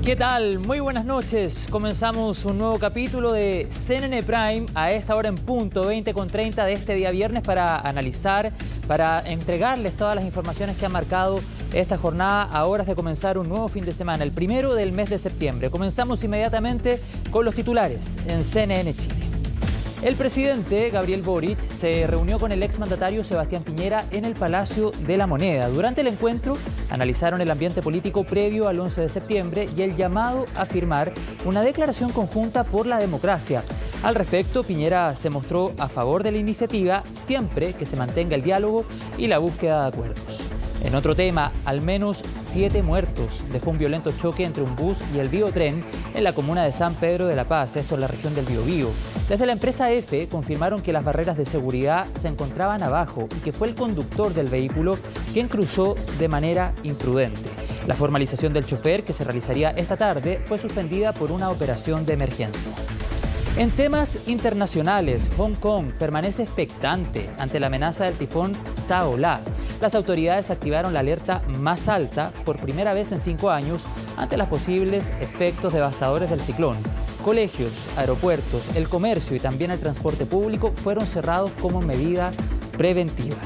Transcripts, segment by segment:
¿Qué tal? Muy buenas noches. Comenzamos un nuevo capítulo de CNN Prime a esta hora en punto, 20:30 de este día viernes, para analizar, para entregarles todas las informaciones que han marcado esta jornada a horas de comenzar un nuevo fin de semana, el primero del mes de septiembre. Comenzamos inmediatamente con los titulares en CNN Chile. El presidente Gabriel Boric se reunió con el exmandatario Sebastián Piñera en el Palacio de la Moneda. Durante el encuentro analizaron el ambiente político previo al 11 de septiembre y el llamado a firmar una declaración conjunta por la democracia. Al respecto, Piñera se mostró a favor de la iniciativa siempre que se mantenga el diálogo y la búsqueda de acuerdos. En otro tema, al menos 7 muertos dejó un violento choque entre un bus y el Biotren en la comuna de San Pedro de la Paz, esto en la región del Biobío. Desde la empresa EFE confirmaron que las barreras de seguridad se encontraban abajo y que fue el conductor del vehículo quien cruzó de manera imprudente. La formalización del chofer, que se realizaría esta tarde, fue suspendida por una operación de emergencia. En temas internacionales, Hong Kong permanece expectante ante la amenaza del tifón Sao-La. Las autoridades activaron la alerta más alta por primera vez en 5 años ante los posibles efectos devastadores del ciclón. Colegios, aeropuertos, el comercio y también el transporte público fueron cerrados como medida preventiva.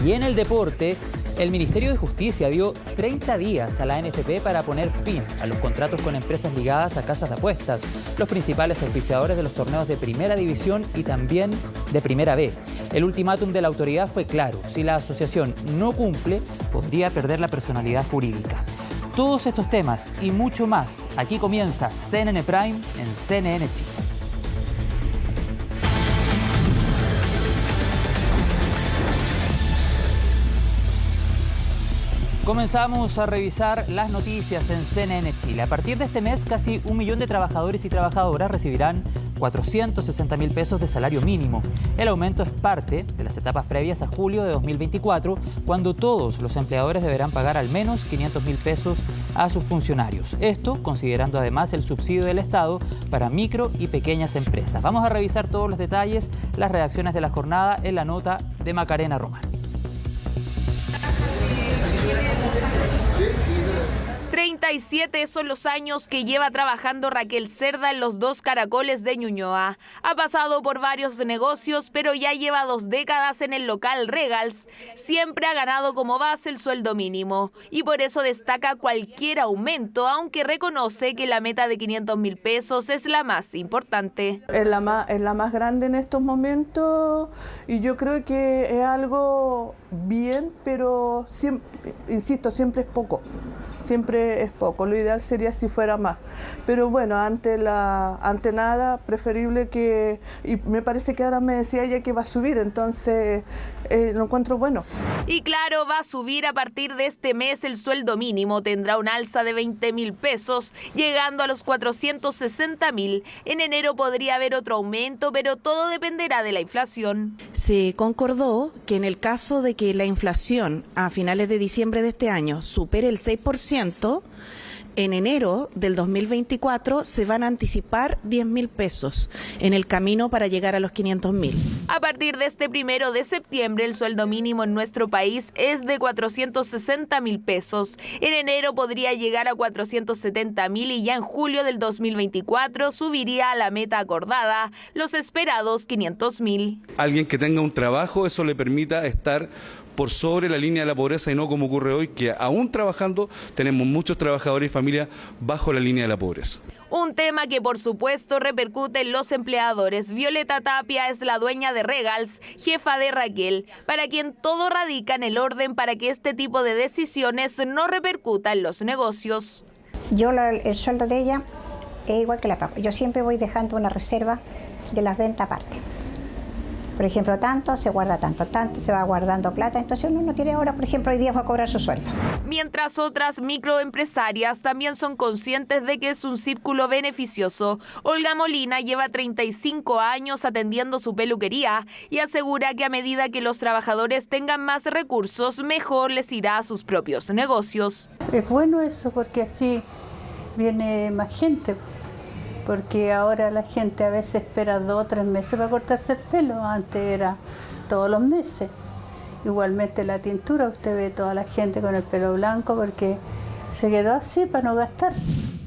Y en el deporte, el Ministerio de Justicia dio 30 días a la NFP para poner fin a los contratos con empresas ligadas a casas de apuestas, los principales auspiciadores de los torneos de Primera División y también de Primera B. El ultimátum de la autoridad fue claro: si la asociación no cumple, podría perder la personalidad jurídica. Todos estos temas y mucho más, aquí comienza CNN Prime en CNN Chile. Comenzamos a revisar las noticias en CNN Chile. A partir de este mes, casi 1 millón de trabajadores y trabajadoras recibirán 460.000 pesos de salario mínimo. El aumento es parte de las etapas previas a julio de 2024, cuando todos los empleadores deberán pagar al menos 500.000 pesos a sus funcionarios. Esto considerando además el subsidio del Estado para micro y pequeñas empresas. Vamos a revisar todos los detalles, las reacciones de la jornada en la nota de Macarena Román. 37 son los años que lleva trabajando Raquel Cerda en los 2 Caracoles de Ñuñoa. Ha pasado por varios negocios, pero ya lleva 2 décadas en el local Regals. Siempre ha ganado como base el sueldo mínimo y por eso destaca cualquier aumento, aunque reconoce que la meta de 500.000 pesos es la más importante. Es la más grande en estos momentos y yo creo que es algo bien, pero siempre, insisto, siempre es poco. Siempre es poco, lo ideal sería si fuera más. Pero bueno, ante nada, preferible que... Y me parece que ahora me decía ella que va a subir, entonces lo encuentro bueno. Y claro, va a subir a partir de este mes el sueldo mínimo. Tendrá un alza de 20.000 pesos, llegando a los 460.000. En enero podría haber otro aumento, pero todo dependerá de la inflación. Se concordó que en el caso de que la inflación a finales de diciembre de este año supere el 6%, en enero del 2024 se van a anticipar 10.000 pesos en el camino para llegar a los 500.000. A partir de este 1 de septiembre, el sueldo mínimo en nuestro país es de 460.000 pesos. En enero podría llegar a 470.000 y ya en julio del 2024 subiría a la meta acordada, los esperados 500.000. Alguien que tenga un trabajo, eso le permita estar por sobre la línea de la pobreza y no como ocurre hoy, que aún trabajando tenemos muchos trabajadores y familias bajo la línea de la pobreza. Un tema que por supuesto repercute en los empleadores. Violeta Tapia es la dueña de Regals, jefa de Raquel, para quien todo radica en el orden para que este tipo de decisiones no repercuta en los negocios. El sueldo de ella es igual que la pago. Yo siempre voy dejando una reserva de las ventas aparte. Por ejemplo, tanto se guarda tanto se va guardando plata, entonces uno no tiene ahora, por ejemplo, hoy día va a cobrar su sueldo. Mientras otras microempresarias también son conscientes de que es un círculo beneficioso. Olga Molina lleva 35 años atendiendo su peluquería y asegura que a medida que los trabajadores tengan más recursos, mejor les irá a sus propios negocios. Es bueno eso porque así viene más gente. Porque ahora la gente a veces espera 2 o 3 meses para cortarse el pelo, antes era todos los meses. Igualmente la tintura, usted ve toda la gente con el pelo blanco porque se quedó así para no gastar.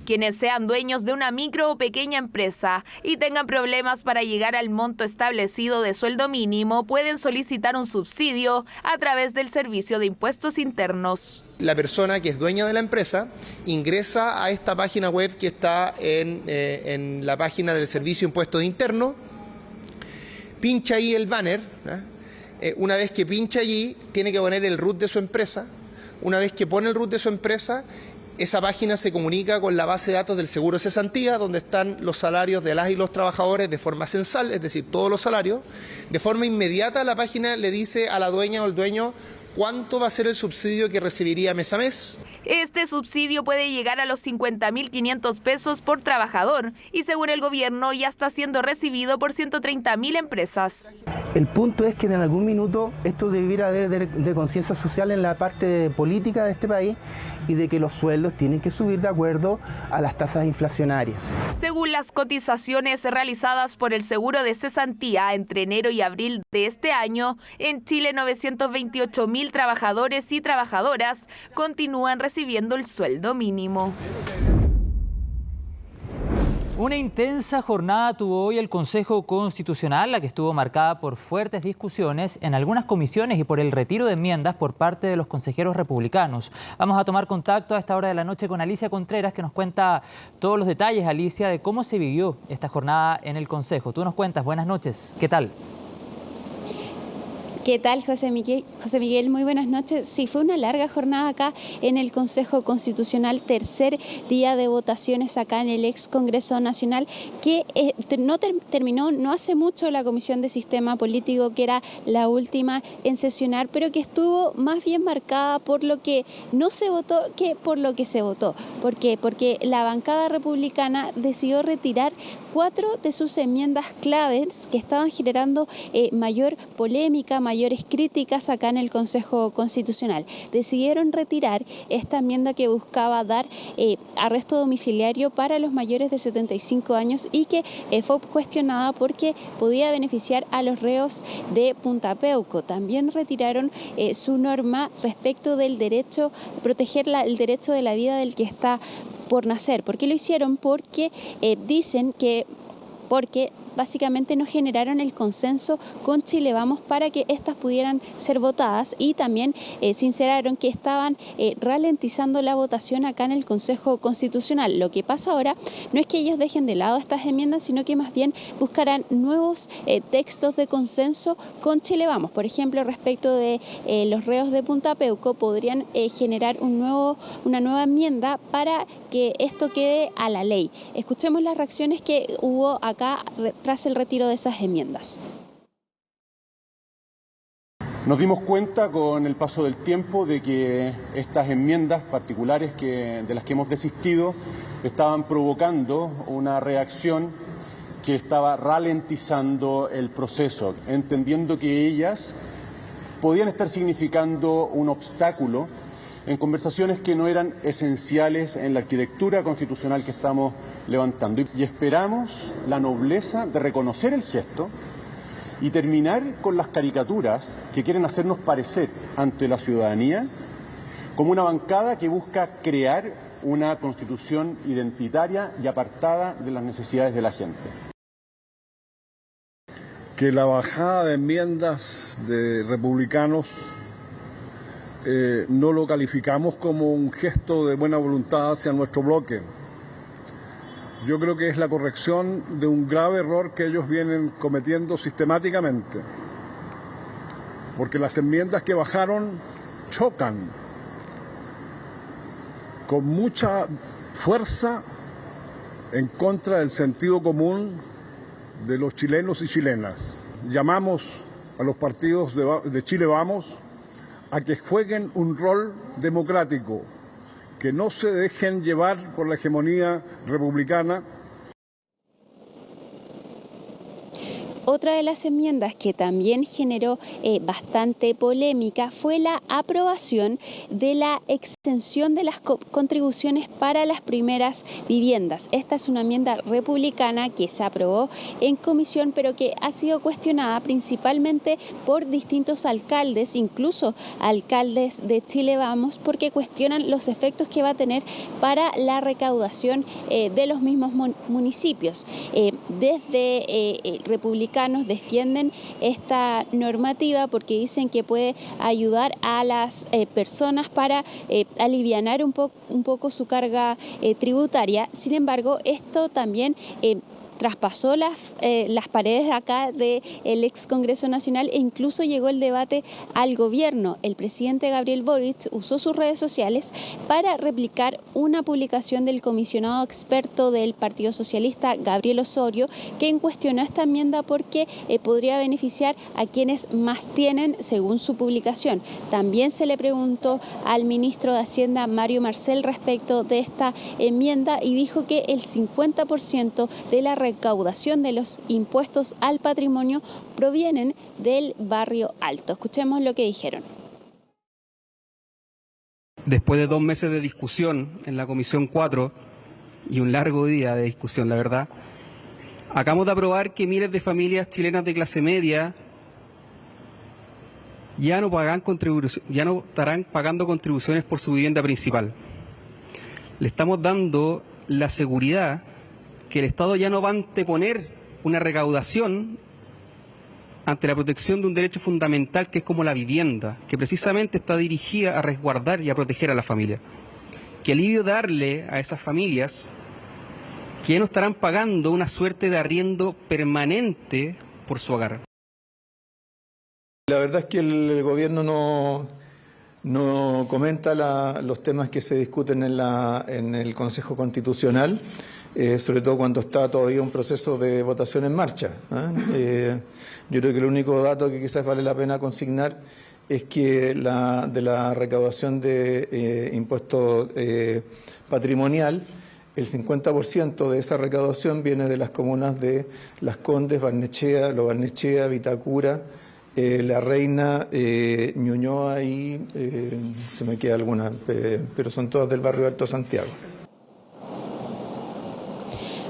Quienes sean dueños de una micro o pequeña empresa y tengan problemas para llegar al monto establecido de sueldo mínimo pueden solicitar un subsidio a través del Servicio de Impuestos Internos. La persona que es dueña de la empresa ingresa a esta página web que está en la página del Servicio de Impuestos Internos, pincha ahí el banner, una vez que pincha allí tiene que poner el RUT de su empresa. Una vez que pone el RUT de su empresa, esa página se comunica con la base de datos del seguro de cesantía, donde están los salarios de las y los trabajadores de forma censal, es decir, todos los salarios. De forma inmediata la página le dice a la dueña o el dueño cuánto va a ser el subsidio que recibiría mes a mes. Este subsidio puede llegar a los 50.500 pesos por trabajador y según el gobierno ya está siendo recibido por 130.000 empresas. El punto es que en algún minuto esto debiera haber de conciencia social en la parte política de este país y de que los sueldos tienen que subir de acuerdo a las tasas inflacionarias. Según las cotizaciones realizadas por el seguro de cesantía entre enero y abril de este año, en Chile 928.000 trabajadores y trabajadoras continúan recibiendo el sueldo mínimo. Una intensa jornada tuvo hoy el Consejo Constitucional, la que estuvo marcada por fuertes discusiones en algunas comisiones y por el retiro de enmiendas por parte de los consejeros republicanos. Vamos a tomar contacto a esta hora de la noche con Alicia Contreras, que nos cuenta todos los detalles, Alicia, de cómo se vivió esta jornada en el Consejo. Tú nos cuentas, buenas noches, ¿qué tal? ¿Qué tal, José Miguel? Muy buenas noches. Sí, fue una larga jornada acá en el Consejo Constitucional, tercer día de votaciones acá en el ex Congreso Nacional, que terminó no hace mucho la Comisión de Sistema Político, que era la última en sesionar, pero que estuvo más bien marcada por lo que no se votó que por lo que se votó. ¿Por qué? Porque la bancada republicana decidió retirar 4 de sus enmiendas claves que estaban generando mayor polémica, mayores críticas acá en el Consejo Constitucional. Decidieron retirar esta enmienda que buscaba dar arresto domiciliario para los mayores de 75 años y que fue cuestionada porque podía beneficiar a los reos de Punta Peuco. También retiraron su norma respecto del derecho, proteger el derecho de la vida del que está por nacer. ¿Por qué lo hicieron? Porque dicen que básicamente no generaron el consenso con Chile Vamos para que estas pudieran ser votadas y también sinceraron que estaban ralentizando la votación acá en el Consejo Constitucional. Lo que pasa ahora no es que ellos dejen de lado estas enmiendas, sino que más bien buscarán nuevos textos de consenso con Chile Vamos. Por ejemplo, respecto de los reos de Punta Peuco, podrían generar una nueva enmienda para que esto quede a la ley. Escuchemos las reacciones que hubo acá tras el retiro de esas enmiendas. Nos dimos cuenta con el paso del tiempo de que estas enmiendas particulares de las que hemos desistido estaban provocando una reacción que estaba ralentizando el proceso, entendiendo que ellas podían estar significando un obstáculo en conversaciones que no eran esenciales en la arquitectura constitucional que estamos levantando. Y esperamos la nobleza de reconocer el gesto y terminar con las caricaturas que quieren hacernos parecer ante la ciudadanía como una bancada que busca crear una constitución identitaria y apartada de las necesidades de la gente. Que la bajada de enmiendas de republicanos no lo calificamos como un gesto de buena voluntad hacia nuestro bloque. Yo creo que es la corrección de un grave error que ellos vienen cometiendo sistemáticamente, porque las enmiendas que bajaron chocan con mucha fuerza en contra del sentido común de los chilenos y chilenas. Llamamos a los partidos de Chile Vamos a que jueguen un rol democrático, que no se dejen llevar por la hegemonía republicana. Otra de las enmiendas que también generó bastante polémica fue la aprobación de la extensión de las contribuciones para las primeras viviendas. Esta es una enmienda republicana que se aprobó en comisión, pero que ha sido cuestionada principalmente por distintos alcaldes, incluso alcaldes de Chile Vamos, porque cuestionan los efectos que va a tener para la recaudación de los mismos municipios. Desde republicanos defienden esta normativa porque dicen que puede ayudar a las personas para alivianar un poco su carga tributaria. Sin embargo, esto también traspasó las paredes acá del ex Congreso Nacional e incluso llegó el debate al gobierno. El presidente Gabriel Boric usó sus redes sociales para replicar una publicación del comisionado experto del Partido Socialista, Gabriel Osorio, quien cuestionó esta enmienda porque podría beneficiar a quienes más tienen, según su publicación. También se le preguntó al ministro de Hacienda, Mario Marcel, respecto de esta enmienda y dijo que el 50% de la recaudación de los impuestos al patrimonio provienen del barrio alto. Escuchemos lo que dijeron. Después de 2 meses de discusión en la Comisión 4 y un largo día de discusión, la verdad, acabamos de aprobar que miles de familias chilenas de clase media ya no estarán pagando contribuciones por su vivienda principal. Le estamos dando la seguridad que el Estado ya no va a anteponer una recaudación ante la protección de un derecho fundamental que es como la vivienda, que precisamente está dirigida a resguardar y a proteger a la familia. Qué alivio darle a esas familias que ya no estarán pagando una suerte de arriendo permanente por su hogar. La verdad es que el gobierno no comenta los temas que se discuten en el Consejo Constitucional, sobre todo cuando está todavía un proceso de votación en marcha. Yo creo que el único dato que quizás vale la pena consignar es que de la recaudación de impuesto patrimonial, el 50% de esa recaudación viene de las comunas de Las Condes, Barnechea, Lo Barnechea, Vitacura, La Reina, Ñuñoa y se me queda alguna, pero son todas del barrio Alto Santiago.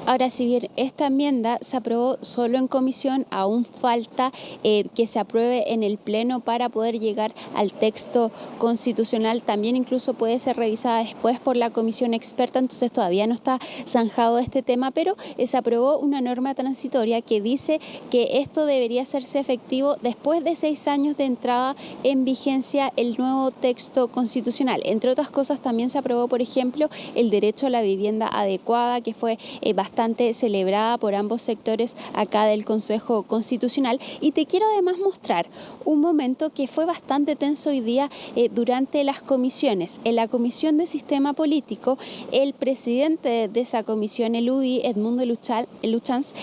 Ahora, si bien esta enmienda se aprobó solo en comisión, aún falta que se apruebe en el Pleno para poder llegar al texto constitucional. También incluso puede ser revisada después por la comisión experta, entonces todavía no está zanjado este tema, pero se aprobó una norma transitoria que dice que esto debería hacerse efectivo después de 6 años de entrada en vigencia el nuevo texto constitucional. Entre otras cosas, también se aprobó, por ejemplo, el derecho a la vivienda adecuada, que fue bastante celebrada por ambos sectores acá del Consejo Constitucional. Y te quiero además mostrar un momento que fue bastante tenso hoy día durante las comisiones. En la Comisión de Sistema Político, el presidente de esa comisión, el UDI, Edmundo Luchans,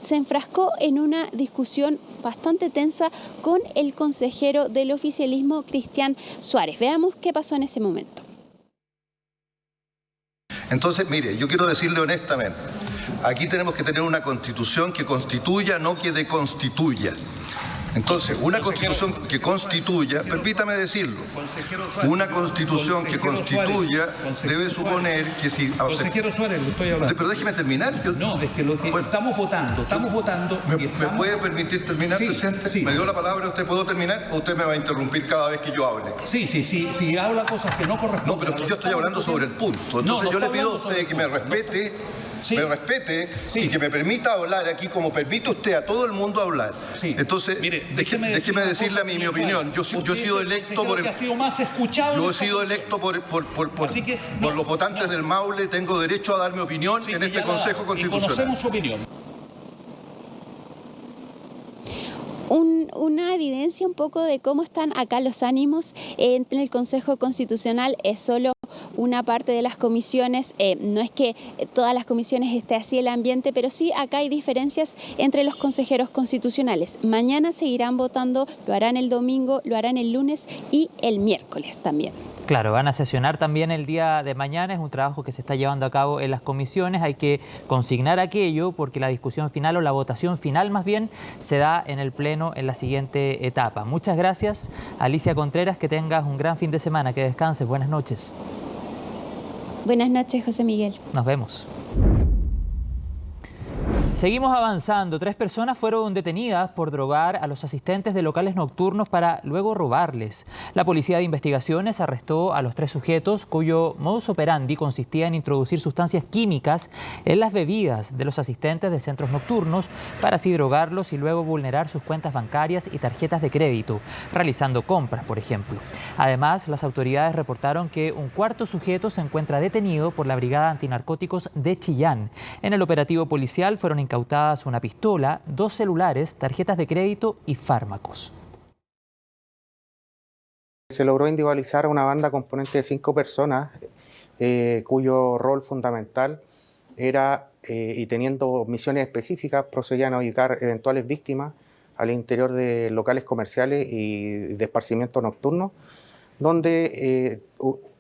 se enfrascó en una discusión bastante tensa con el consejero del oficialismo, Cristian Suárez. Veamos qué pasó en ese momento. Entonces, mire, yo quiero decirle honestamente, aquí tenemos que tener una constitución que constituya, no que deconstituya. Entonces, una constitución que constituya, permítame decirlo, una constitución que constituya debe suponer que si... Consejero Suárez, le estoy hablando. Pero déjeme terminar. No, es que lo que estamos votando... ¿Me puede permitir terminar, presidente? Sí. ¿Me dio la palabra? ¿Usted puedo terminar o usted me va a interrumpir cada vez que yo hable? Sí, habla cosas que no corresponden. No, pero es que yo estoy hablando sobre el punto. Entonces yo le pido a usted que me respete... y que me permita hablar aquí como permite usted a todo el mundo hablar. Sí. Entonces, mire, déjeme decirle a mí mi opinión. Yo he sido electo por los votantes del Maule, tengo derecho a dar mi opinión en este Consejo Constitucional. Conocemos su opinión. Una evidencia un poco de cómo están acá los ánimos en el Consejo Constitucional es solo una parte de las comisiones, no es que todas las comisiones esté así el ambiente, pero sí acá hay diferencias entre los consejeros constitucionales. Mañana seguirán votando, lo harán el domingo, lo harán el lunes y el miércoles también. Claro, van a sesionar también el día de mañana, es un trabajo que se está llevando a cabo en las comisiones, hay que consignar aquello porque la discusión final o la votación final más bien se da en el Pleno en la siguiente etapa. Muchas gracias, Alicia Contreras, que tengas un gran fin de semana, que descanses, buenas noches. Buenas noches, José Miguel. Nos vemos. Seguimos avanzando. 3 personas fueron detenidas por drogar a los asistentes de locales nocturnos para luego robarles. La Policía de Investigaciones arrestó a los 3 sujetos cuyo modus operandi consistía en introducir sustancias químicas en las bebidas de los asistentes de centros nocturnos para así drogarlos y luego vulnerar sus cuentas bancarias y tarjetas de crédito, realizando compras, por ejemplo. Además, las autoridades reportaron que un cuarto sujeto se encuentra detenido por la Brigada Antinarcóticos de Chillán. En el operativo policial fueron incautadas una pistola, 2 celulares, tarjetas de crédito y fármacos. Se logró individualizar a una banda componente de 5 personas cuyo rol fundamental era, y teniendo misiones específicas, procedían a ubicar eventuales víctimas al interior de locales comerciales y de esparcimiento nocturno, donde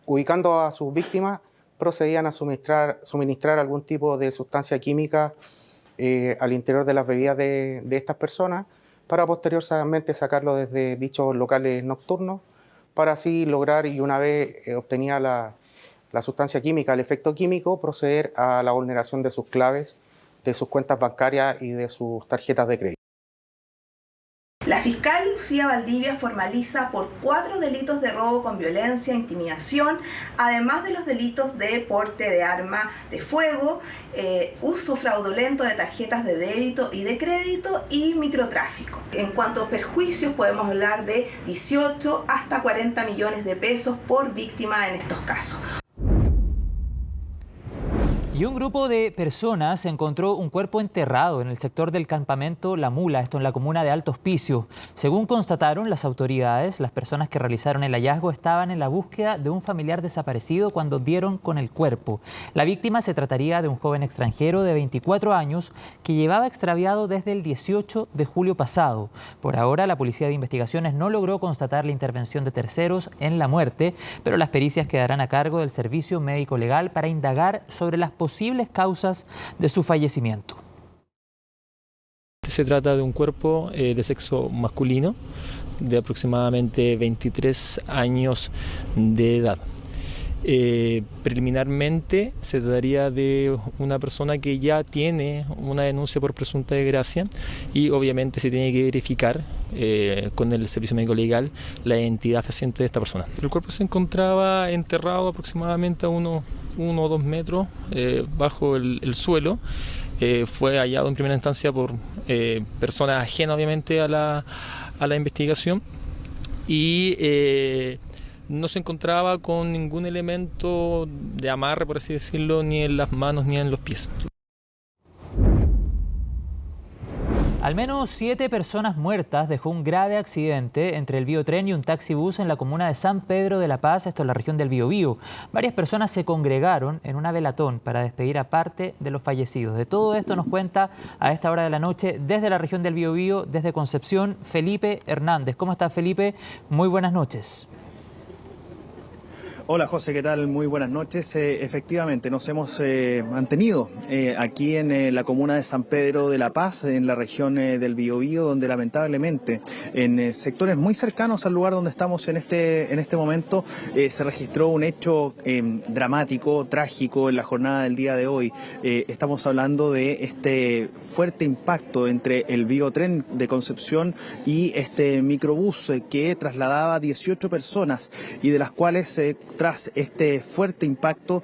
ubicando a sus víctimas procedían a suministrar algún tipo de sustancia química al interior de las bebidas de estas personas para posteriormente sacarlo desde dichos locales nocturnos para así lograr, y una vez obtenía la sustancia química, el efecto químico, proceder a la vulneración de sus claves, de sus cuentas bancarias y de sus tarjetas de crédito. La fiscal Lucía Valdivia formaliza por 4 delitos de robo con violencia, intimidación, además de los delitos de porte de arma de fuego, uso fraudulento de tarjetas de débito y de crédito y microtráfico. En cuanto a perjuicios, podemos hablar de 18 hasta 40 millones de pesos por víctima en estos casos. Y un grupo de personas encontró un cuerpo enterrado en el sector del campamento La Mula, esto en la comuna de Alto Hospicio. Según constataron las autoridades, las personas que realizaron el hallazgo estaban en la búsqueda de un familiar desaparecido cuando dieron con el cuerpo. La víctima se trataría de un joven extranjero de 24 años que llevaba extraviado desde el 18 de julio pasado. Por ahora, la Policía de Investigaciones no logró constatar la intervención de terceros en la muerte, pero las pericias quedarán a cargo del Servicio Médico Legal para indagar sobre las posibles causas de su fallecimiento. Se trata de un cuerpo de sexo masculino de aproximadamente 23 años de edad. Preliminarmente se trataría de una persona que ya tiene una denuncia por presunta desgracia y obviamente se tiene que verificar con el Servicio Médico Legal la identidad fehaciente de esta persona. El cuerpo se encontraba enterrado aproximadamente a uno o 2 metros bajo el suelo. Fue hallado en primera instancia por personas ajenas obviamente a la investigación y no se encontraba con ningún elemento de amarre, por así decirlo, ni en las manos ni en los pies. Al menos 7 personas muertas dejó un grave accidente entre el Biotren y un taxibús en la comuna de San Pedro de la Paz, esto en la región del Biobío. Varias personas se congregaron en una velatón para despedir a parte de los fallecidos. De todo esto nos cuenta a esta hora de la noche desde la región del Biobío, desde Concepción, Felipe Hernández. ¿Cómo está, Felipe? Muy buenas noches. Hola José, ¿qué tal? Muy buenas noches. Efectivamente, nos hemos mantenido aquí en la comuna de San Pedro de la Paz, en la región del Biobío, donde lamentablemente en sectores muy cercanos al lugar donde estamos en este momento se registró un hecho dramático, trágico en la jornada del día de hoy. Estamos hablando de este fuerte impacto entre el Biotren de Concepción y este microbús que trasladaba 18 personas y de las cuales tras este fuerte impacto,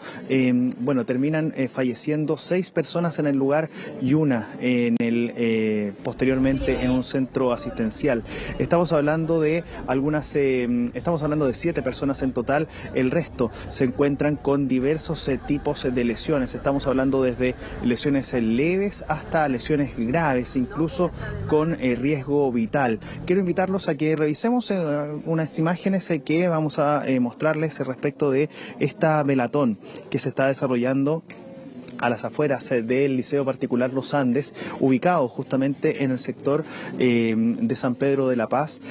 terminan falleciendo 6 personas en el lugar y una posteriormente en un centro asistencial. Estamos hablando de 7 personas en total. El resto se encuentran con diversos tipos de lesiones. Estamos hablando desde lesiones leves hasta lesiones graves, incluso con riesgo vital. Quiero invitarlos a que revisemos unas imágenes que vamos a mostrarles respecto respecto de esta velatón que se está desarrollando a las afueras del Liceo Particular Los Andes, ubicado justamente en el sector de San Pedro de la Paz,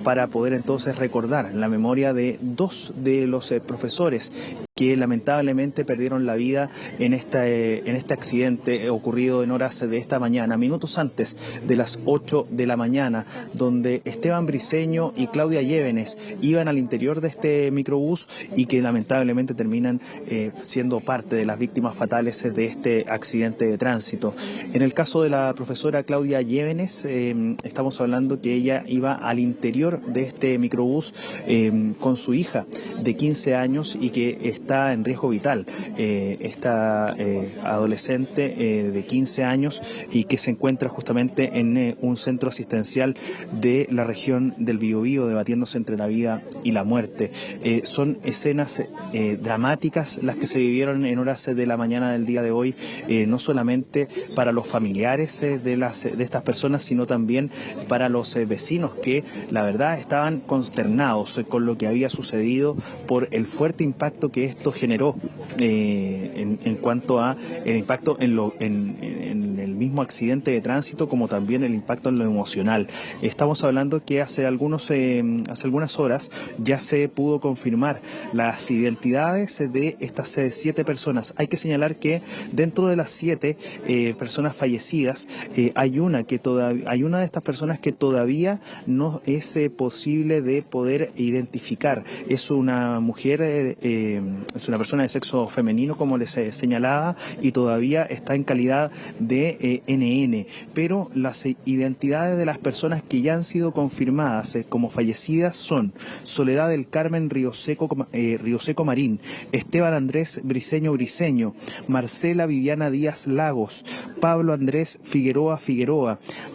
para poder entonces recordar la memoria de dos de los profesores que lamentablemente perdieron la vida en este accidente ocurrido en horas de esta mañana, minutos antes de las 8 de la mañana, donde Esteban Briceño y Claudia Llévenes iban al interior de este microbús y que lamentablemente terminan siendo parte de las víctimas fatales de este accidente de tránsito. En el caso de la profesora Claudia Llévenes, estamos hablando que ella iba al interior de este microbús con su hija de 15 años y que está en riesgo vital. Esta adolescente de 15 años y que se encuentra justamente en un centro asistencial de la región del Biobío, debatiéndose entre la vida y la muerte. Son escenas dramáticas las que se vivieron en horas de la mañana del día de hoy, no solamente para los familiares de estas personas, sino también para los vecinos que la verdad estaban consternados con lo que había sucedido por el fuerte impacto que esto generó en cuanto a el impacto en el mismo accidente de tránsito, como también el impacto en lo emocional. Estamos hablando que hace algunas horas ya se pudo confirmar las identidades de estas 7 personas. Hay que señalar que dentro de las 7 personas fallecidas hay una de estas personas que todavía no es posible de poder identificar. Es una mujer, es una persona de sexo femenino, como les señalaba, y todavía está en calidad de NN, pero las identidades de las personas que ya han sido confirmadas como fallecidas son Soledad del Carmen Rioseco Marín, Esteban Andrés Briceño, Marcela Viviana Díaz Lagos, Pablo Andrés Figueroa,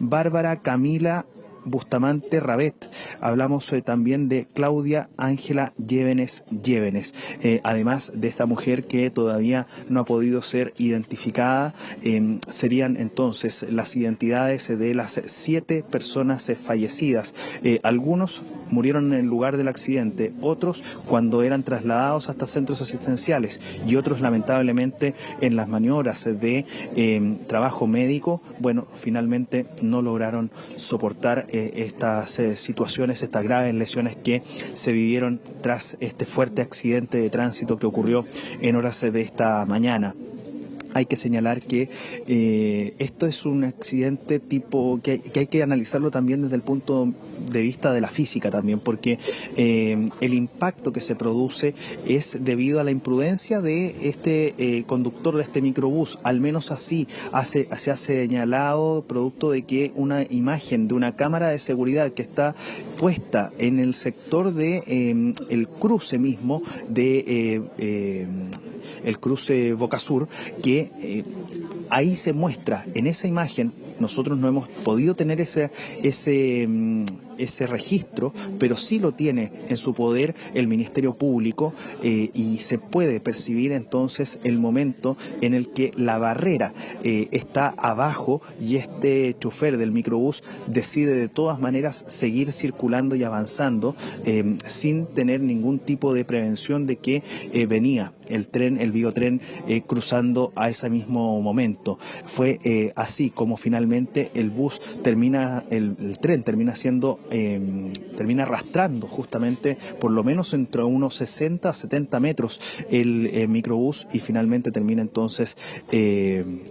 Bárbara Camila Bustamante Rabet. Hablamos también de Claudia Ángela Llévenes, además de esta mujer que todavía no ha podido ser identificada. Serían entonces las identidades de las 7 personas fallecidas. Algunos murieron en el lugar del accidente, otros cuando eran trasladados hasta centros asistenciales y otros lamentablemente en las maniobras de trabajo médico. Bueno, finalmente no lograron soportar estas situaciones, estas graves lesiones que se vivieron tras este fuerte accidente de tránsito que ocurrió en horas de esta mañana. Hay que señalar que esto es un accidente tipo que hay que analizarlo también desde el punto de vista de la física también, porque el impacto que se produce es debido a la imprudencia de este conductor de este microbús. Al menos así se ha señalado, producto de que una imagen de una cámara de seguridad que está puesta en el sector de el cruce mismo de el cruce Boca Sur, que ahí se muestra en esa imagen. Nosotros no hemos podido tener ese registro, pero sí lo tiene en su poder el Ministerio Público, y se puede percibir entonces el momento en el que la barrera está abajo y este chofer del microbús decide de todas maneras seguir circulando y avanzando sin tener ningún tipo de prevención de que venía el biotren cruzando a ese mismo momento. Fue así como finalmente el tren termina siendo termina arrastrando justamente por lo menos entre unos 60 a 70 metros el microbús, y finalmente termina entonces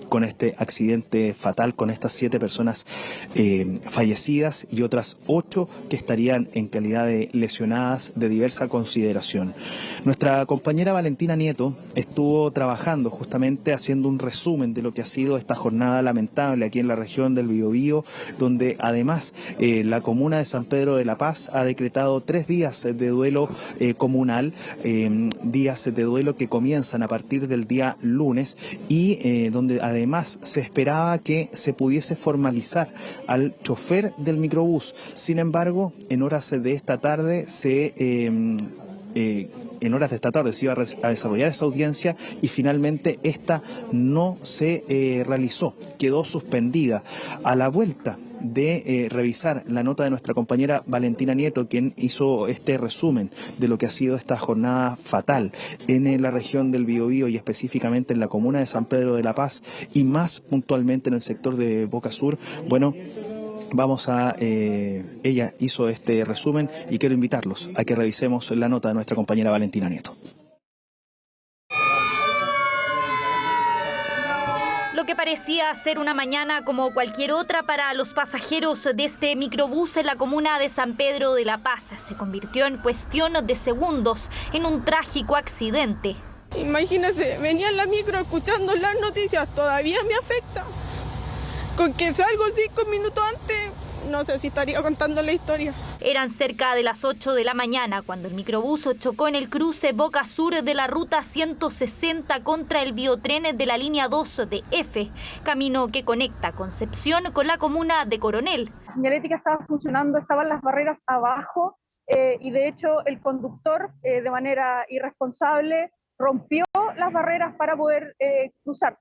con este accidente fatal, con estas 7 personas fallecidas y otras 8 que estarían en calidad de lesionadas de diversa consideración. Nuestra compañera Valentina Nieto estuvo trabajando justamente haciendo un resumen de lo que ha sido esta jornada lamentable aquí en la región del Biobío, donde además la comuna de San Pedro de la Paz ha decretado 3 días de duelo comunal, días de duelo que comienzan a partir del día lunes, y donde además se esperaba que se pudiese formalizar al chofer del microbús. Sin embargo, en horas de esta tarde se iba a desarrollar esa audiencia y finalmente esta no se realizó, quedó suspendida. A la vuelta de revisar la nota de nuestra compañera Valentina Nieto, quien hizo este resumen de lo que ha sido esta jornada fatal en la región del Biobío y específicamente en la comuna de San Pedro de la Paz y más puntualmente en el sector de Boca Sur. Bueno, ella hizo este resumen y quiero invitarlos a que revisemos la nota de nuestra compañera Valentina Nieto. Lo que parecía ser una mañana como cualquier otra para los pasajeros de este microbús en la comuna de San Pedro de la Paz se convirtió en cuestión de segundos en un trágico accidente. Imagínese, venía en la micro escuchando las noticias, todavía me afecta. Con que salgo 5 minutos antes, no sé si estaría contando la historia. Eran cerca de las 8 de la mañana cuando el microbús chocó en el cruce Boca Sur de la ruta 160 contra el biotren de la línea 2 de F, camino que conecta Concepción con la comuna de Coronel. La señalética estaba funcionando, estaban las barreras abajo y de hecho el conductor de manera irresponsable rompió las barreras para poder cruzar.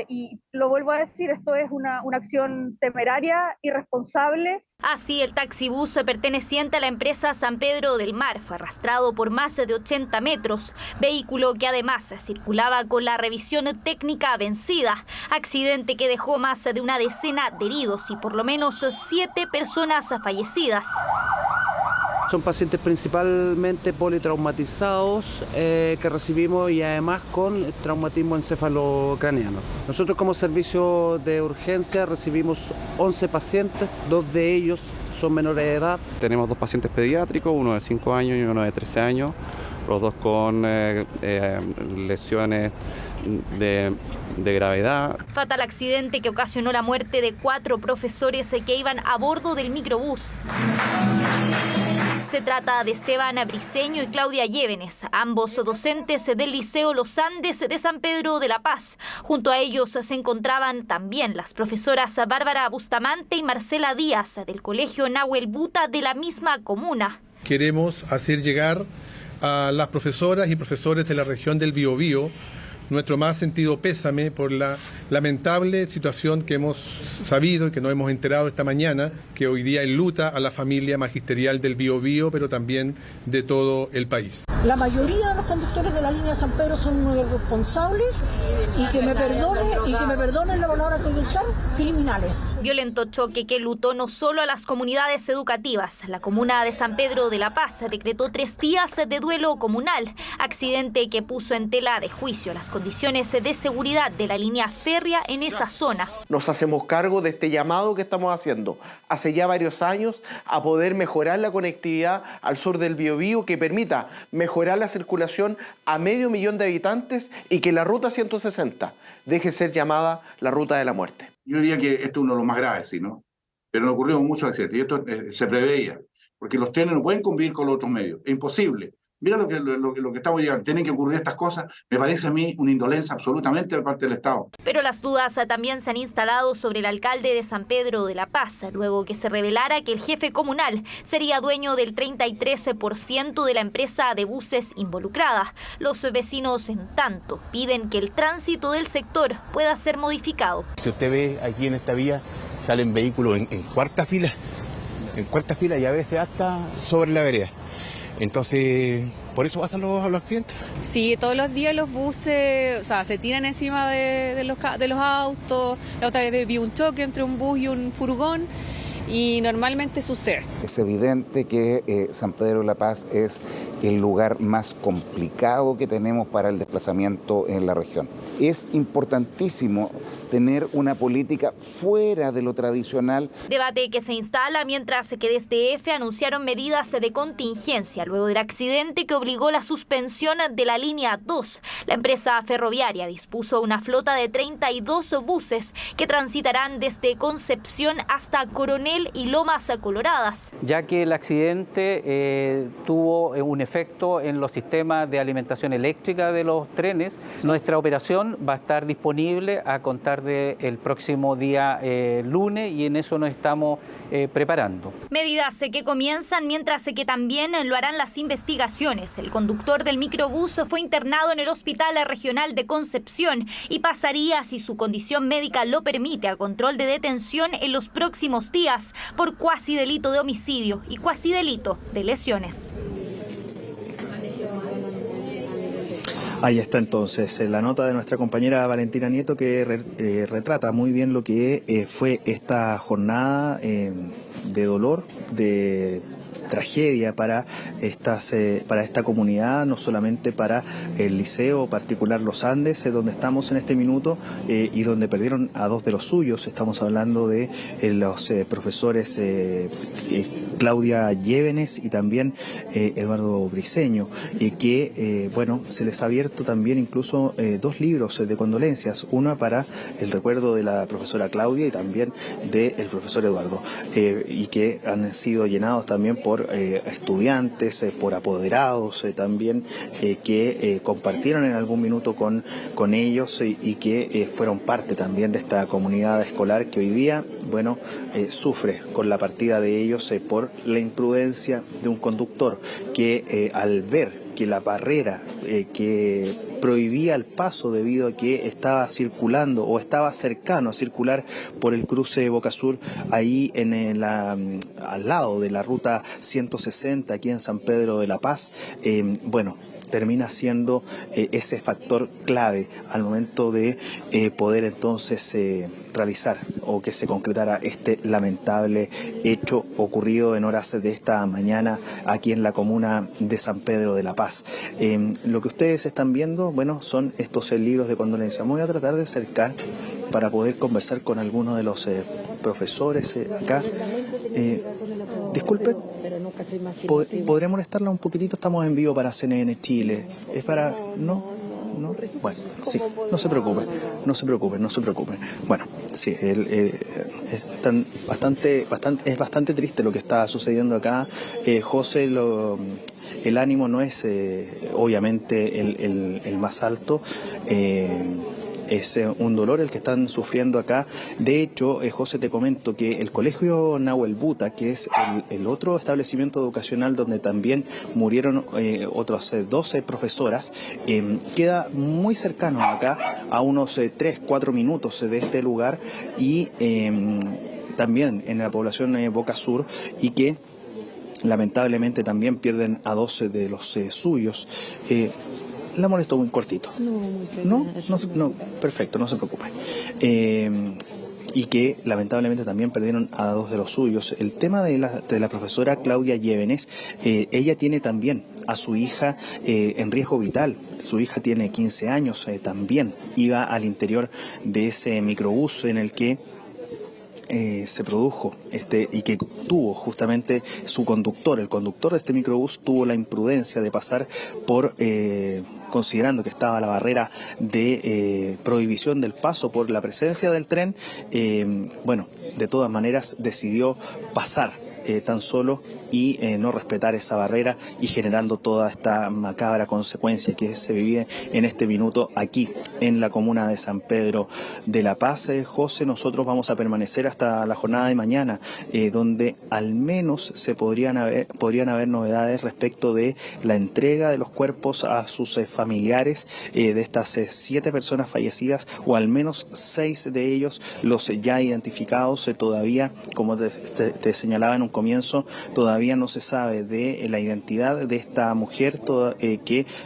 Y lo vuelvo a decir, esto es una acción temeraria, irresponsable. Así, el taxibús perteneciente a la empresa San Pedro del Mar fue arrastrado por más de 80 metros, vehículo que además circulaba con la revisión técnica vencida, accidente que dejó más de una decena de heridos y por lo menos 7 personas fallecidas. Son pacientes principalmente politraumatizados que recibimos y además con traumatismo encefalocraneano. Nosotros como servicio de urgencia recibimos 11 pacientes, 2 de ellos son menores de edad. Tenemos 2 pacientes pediátricos, uno de 5 años y uno de 13 años, los 2 con lesiones de gravedad. Fatal accidente que ocasionó la muerte de 4 profesores que iban a bordo del microbús. Se trata de Esteban Briceño y Claudia Llévenes, ambos docentes del Liceo Los Andes de San Pedro de la Paz. Junto a ellos se encontraban también las profesoras Bárbara Bustamante y Marcela Díaz del Colegio Nahuel Buta de la misma comuna. Queremos hacer llegar a las profesoras y profesores de la región del Biobío nuestro más sentido pésame por la lamentable situación que hemos sabido y que nos hemos enterado esta mañana, que hoy día enluta a la familia magisterial del Biobío, pero también de todo el país. La mayoría de los conductores de la línea San Pedro son unos responsables y que me perdonen la palabra que voy a usar, criminales. Violento choque que lutó no solo a las comunidades educativas. La comuna de San Pedro de la Paz decretó 3 días de duelo comunal, accidente que puso en tela de juicio las condiciones de seguridad de la línea férrea en esa zona. Nos hacemos cargo de este llamado que estamos haciendo hace ya varios años a poder mejorar la conectividad al sur del Biobío, que permita mejorar la circulación a 500.000 de habitantes y que la ruta 160 deje de ser llamada la ruta de la muerte. Yo diría que esto es uno de los más graves, ¿sí, no? Pero no ocurrieron muchos accidentes y esto se preveía, porque los trenes no pueden convivir con los otros medios, es imposible. Mira lo que estamos llegando, tienen que ocurrir estas cosas, me parece a mí una indolencia absolutamente de parte del Estado. Pero las dudas también se han instalado sobre el alcalde de San Pedro de la Paz, luego que se revelara que el jefe comunal sería dueño del 33% de la empresa de buses involucrada. Los vecinos, en tanto, piden que el tránsito del sector pueda ser modificado. Si usted ve aquí en esta vía, salen vehículos en cuarta fila y a veces hasta sobre la vereda. Entonces, ¿por eso pasan los accidentes? Sí, todos los días los buses, se tiran encima de los autos. La otra vez vi un choque entre un bus y un furgón y normalmente sucede. Es evidente que San Pedro de la Paz es el lugar más complicado que tenemos para el desplazamiento en la región. Es importantísimo tener una política fuera de lo tradicional. Debate que se instala mientras que desde EFE anunciaron medidas de contingencia luego del accidente que obligó la suspensión de la línea 2. La empresa ferroviaria dispuso una flota de 32 buses que transitarán desde Concepción hasta Coronel Coronel y Lomas Coloradas. Ya que el accidente tuvo un efecto en los sistemas de alimentación eléctrica de los trenes, nuestra operación va a estar disponible a contar del próximo día lunes y en eso nos estamos preparando. Medidas que comienzan mientras que también lo harán las investigaciones. El conductor del microbús fue internado en el Hospital Regional de Concepción y pasaría, si su condición médica lo permite, a control de detención en los próximos días por cuasi delito de homicidio y cuasi delito de lesiones. Ahí está entonces la nota de nuestra compañera Valentina Nieto, que retrata muy bien lo que fue esta jornada de dolor, de tragedia para esta comunidad, no solamente para el Liceo Particular Los Andes, donde estamos en este minuto y donde perdieron a 2 de los suyos. Estamos hablando de los profesores Claudia Llévenes y también Eduardo Briceño, que bueno, se les ha abierto también incluso 2 libros de condolencias, una para el recuerdo de la profesora Claudia y también del profesor Eduardo, y que han sido llenados también por estudiantes, por apoderados también, que compartieron en algún minuto con ellos y que fueron parte también de esta comunidad escolar que hoy día, bueno, sufre con la partida de ellos por la imprudencia de un conductor que al ver que la barrera que prohibía el paso debido a que estaba circulando o estaba cercano a circular por el cruce de Boca Sur, ahí al lado de la ruta 160 aquí en San Pedro de la Paz, bueno, termina siendo ese factor clave al momento de poder entonces realizar o que se concretara este lamentable hecho ocurrido en horas de esta mañana aquí en la comuna de San Pedro de la Paz. Lo que ustedes están viendo, bueno, son estos libros de condolencia. Me voy a tratar de acercar para poder conversar con algunos de los profesores acá. Disculpen, ¿podré molestarla un poquitito? Estamos en vivo para CNN Chile. ¿Es para...? ¿No? Bueno, sí, no se preocupen. Bueno, sí, es bastante triste lo que está sucediendo acá. José, el ánimo no es obviamente el más alto. Es un dolor el que están sufriendo acá. De hecho, José, te comento que el Colegio Nahuel Buta, que es el otro establecimiento educacional donde también murieron otras 12 profesoras, queda muy cercano acá, a unos 3-4 minutos de este lugar, y también en la población Boca Sur, y que lamentablemente también pierden a 12 de los suyos. La molesto muy cortito. No, perfecto, no se preocupe. Y que lamentablemente también perdieron a 2 de los suyos. El tema de la profesora Claudia Llévenes, ella tiene también a su hija en riesgo vital. Su hija tiene 15 años también. Iba al interior de ese microbús en el que se produjo y que tuvo justamente su conductor. El conductor de este microbús tuvo la imprudencia de pasar por... considerando que estaba la barrera de prohibición del paso por la presencia del tren, bueno, de todas maneras decidió pasar tan solo y no respetar esa barrera, y generando toda esta macabra consecuencia que se vive en este minuto aquí en la comuna de San Pedro de la Paz. José, nosotros vamos a permanecer hasta la jornada de mañana, donde al menos podrían haber novedades respecto de la entrega de los cuerpos a sus familiares de estas 7 personas fallecidas, o al menos 6 de ellos los ya identificados. Todavía, como te señalaba en un comienzo, todavía no se sabe de la identidad de esta mujer,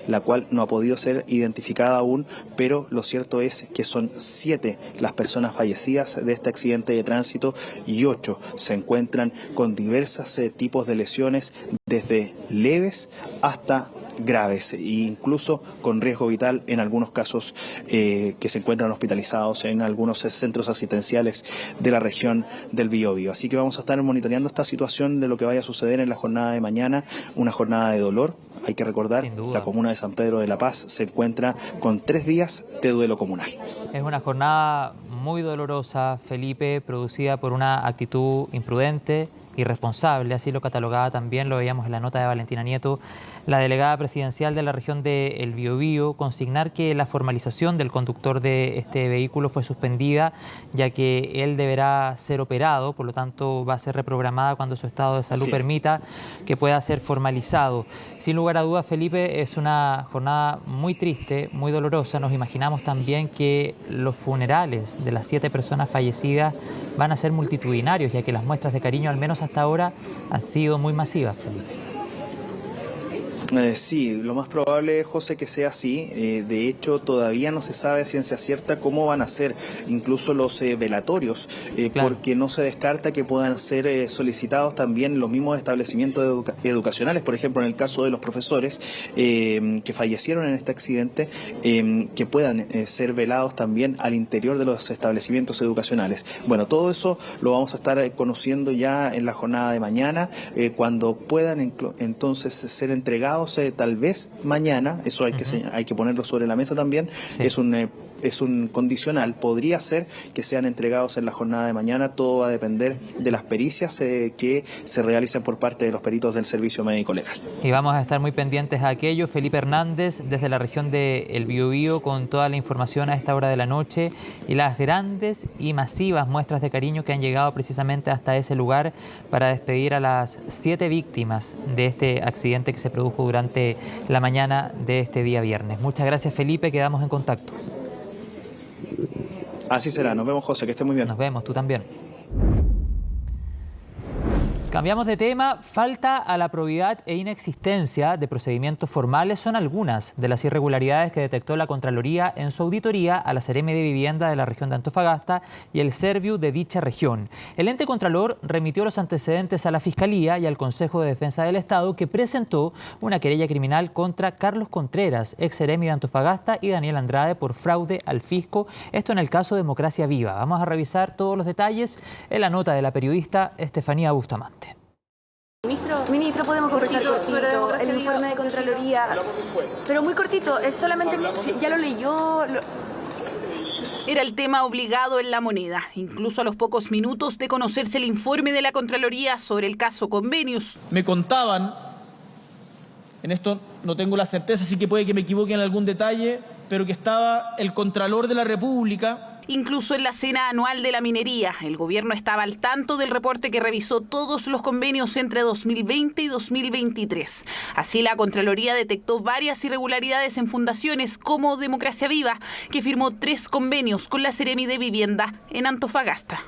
la cual no ha podido ser identificada aún, pero lo cierto es que son 7 las personas fallecidas de este accidente de tránsito, y 8 se encuentran con diversos tipos de lesiones, desde leves hasta graves e incluso con riesgo vital en algunos casos, que se encuentran hospitalizados en algunos centros asistenciales de la región del Biobío. Así que vamos a estar monitoreando esta situación de lo que vaya a suceder en la jornada de mañana, una jornada de dolor. Hay que recordar, la comuna de San Pedro de la Paz se encuentra con 3 días de duelo comunal. Es una jornada muy dolorosa, Felipe, producida por una actitud imprudente, irresponsable, así lo catalogaba también, lo veíamos en la nota de Valentina Nieto, la delegada presidencial de la región de El Biobío, consignar que la formalización del conductor de este vehículo fue suspendida, ya que él deberá ser operado, por lo tanto va a ser reprogramada cuando su estado de salud permita que pueda ser formalizado. Sin lugar a dudas, Felipe, es una jornada muy triste, muy dolorosa. Nos imaginamos también que los funerales de las 7 personas fallecidas van a ser multitudinarios, ya que las muestras de cariño, al menos hasta ahora, han sido muy masivas, Felipe. Sí, lo más probable, José, que sea así. De hecho, todavía no se sabe a ciencia cierta cómo van a ser incluso los velatorios, porque no se descarta que puedan ser solicitados también los mismos establecimientos educacionales, por ejemplo, en el caso de los profesores que fallecieron en este accidente, que puedan ser velados también al interior de los establecimientos educacionales. Bueno, todo eso lo vamos a estar conociendo ya en la jornada de mañana, cuando puedan entonces ser entregados tal vez mañana. Eso hay que ponerlo sobre la mesa también. Es un condicional. Podría ser que sean entregados en la jornada de mañana. Todo va a depender de las pericias que se realicen por parte de los peritos del Servicio Médico Legal. Y vamos a estar muy pendientes a aquello. Felipe Hernández, desde la región de El Biobío, con toda la información a esta hora de la noche y las grandes y masivas muestras de cariño que han llegado precisamente hasta ese lugar para despedir a las 7 víctimas de este accidente que se produjo durante la mañana de este día viernes. Muchas gracias, Felipe. Quedamos en contacto. Así será. Nos vemos, José. Que esté muy bien. Nos vemos. Tú también. Cambiamos de tema. Falta a la probidad e inexistencia de procedimientos formales son algunas de las irregularidades que detectó la Contraloría en su auditoría a la Seremi de Vivienda de la región de Antofagasta y el Serviu de dicha región. El ente Contralor remitió los antecedentes a la Fiscalía y al Consejo de Defensa del Estado, que presentó una querella criminal contra Carlos Contreras, ex Seremi de Antofagasta, y Daniel Andrade por fraude al fisco. Esto en el caso Democracia Viva. Vamos a revisar todos los detalles en la nota de la periodista Estefanía Bustamante. Ministro, podemos conversar cortito, el informe de Contraloría, pero muy cortito, es solamente, ya lo leyó. Era el tema obligado en La Moneda, incluso a los pocos minutos de conocerse el informe de la Contraloría sobre el caso Convenios. Me contaban, en esto no tengo la certeza, así que puede que me equivoque en algún detalle, pero que estaba el Contralor de la República. Incluso en la cena anual de la minería, el gobierno estaba al tanto del reporte que revisó todos los convenios entre 2020 y 2023. Así, la Contraloría detectó varias irregularidades en fundaciones como Democracia Viva, que firmó 3 convenios con la Seremi de Vivienda en Antofagasta.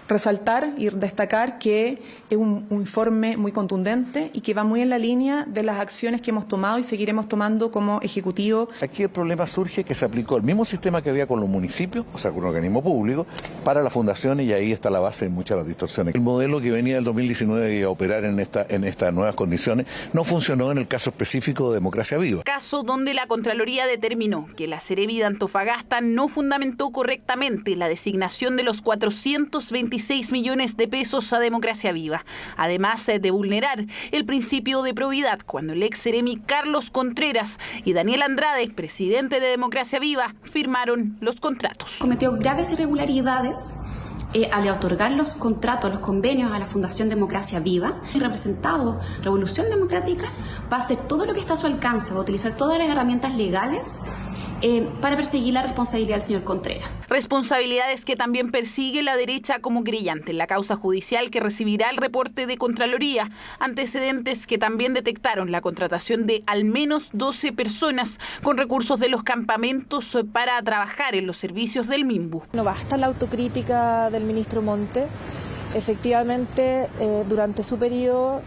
Resaltar y destacar que es un informe muy contundente y que va muy en la línea de las acciones que hemos tomado y seguiremos tomando como Ejecutivo. Aquí el problema surge que se aplicó el mismo sistema que había con los municipios, o sea, con un organismo público, para las fundaciones, y ahí está la base de muchas de las distorsiones. El modelo que venía del 2019 y a operar en estas nuevas condiciones no funcionó en el caso específico de Democracia Viva. Caso donde la Contraloría determinó que la Seremi de Antofagasta no fundamentó correctamente la designación de los 426 millones de pesos a Democracia Viva, además de vulnerar el principio de probidad cuando el ex Seremi Carlos Contreras y Daniel Andrade, presidente de Democracia Viva, firmaron los contratos. Cometió graves irregularidades al otorgar los contratos, los convenios a la Fundación Democracia Viva. El representado Revolución Democrática va a hacer todo lo que está a su alcance, va a utilizar todas las herramientas legales para perseguir la responsabilidad del señor Contreras. Responsabilidades que también persigue la derecha como creyente en la causa judicial que recibirá el reporte de Contraloría, antecedentes que también detectaron la contratación de al menos 12 personas con recursos de los campamentos para trabajar en los servicios del MIMBU. No basta la autocrítica del ministro Monte. Efectivamente, durante su periodo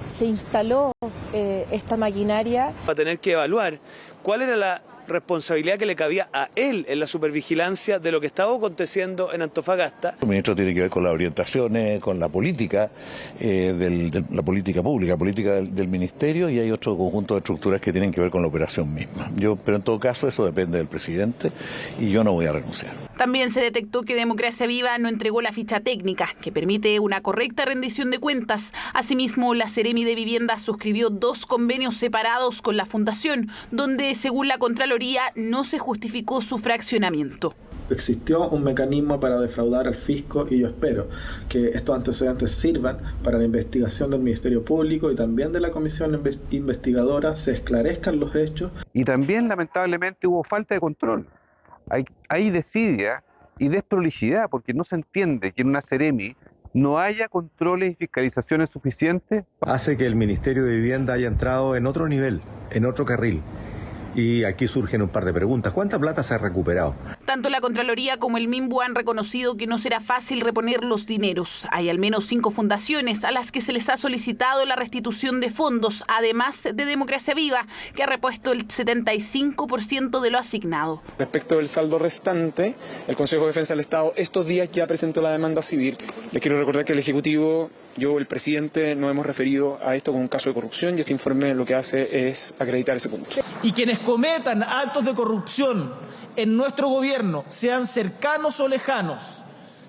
se instaló esta maquinaria. Va a tener que evaluar cuál era la responsabilidad que le cabía a él en la supervigilancia de lo que estaba aconteciendo en Antofagasta. El ministro tiene que ver con las orientaciones, con la política, la política pública, política del ministerio, y hay otro conjunto de estructuras que tienen que ver con la operación misma. Pero en todo caso eso depende del presidente y yo no voy a renunciar. También se detectó que Democracia Viva no entregó la ficha técnica que permite una correcta rendición de cuentas. Asimismo, la Seremi de Vivienda suscribió 2 convenios separados con la Fundación, donde, según la Contraloría, no se justificó su fraccionamiento. existió un mecanismo para defraudar al fisco y yo espero que estos antecedentes sirvan para la investigación del Ministerio Público y también de la Comisión Investigadora, se esclarezcan los hechos. Y también lamentablemente hubo falta de control. Hay desidia y desprolijidad porque no se entiende que en una Seremi no haya controles y fiscalizaciones suficientes. Hace que el Ministerio de Vivienda haya entrado en otro nivel, en otro carril. Y aquí surgen un par de preguntas. ¿Cuánta plata se ha recuperado? Tanto la Contraloría como el MIMBU han reconocido que no será fácil reponer los dineros. Hay al menos 5 fundaciones a las que se les ha solicitado la restitución de fondos, además de Democracia Viva, que ha repuesto el 75% de lo asignado. Respecto del saldo restante, el Consejo de Defensa del Estado estos días ya presentó la demanda civil. Les quiero recordar que el Ejecutivo, yo, el presidente, nos hemos referido a esto como un caso de corrupción y este informe lo que hace es acreditar ese punto. Y quienes cometan actos de corrupción en nuestro gobierno, sean cercanos o lejanos,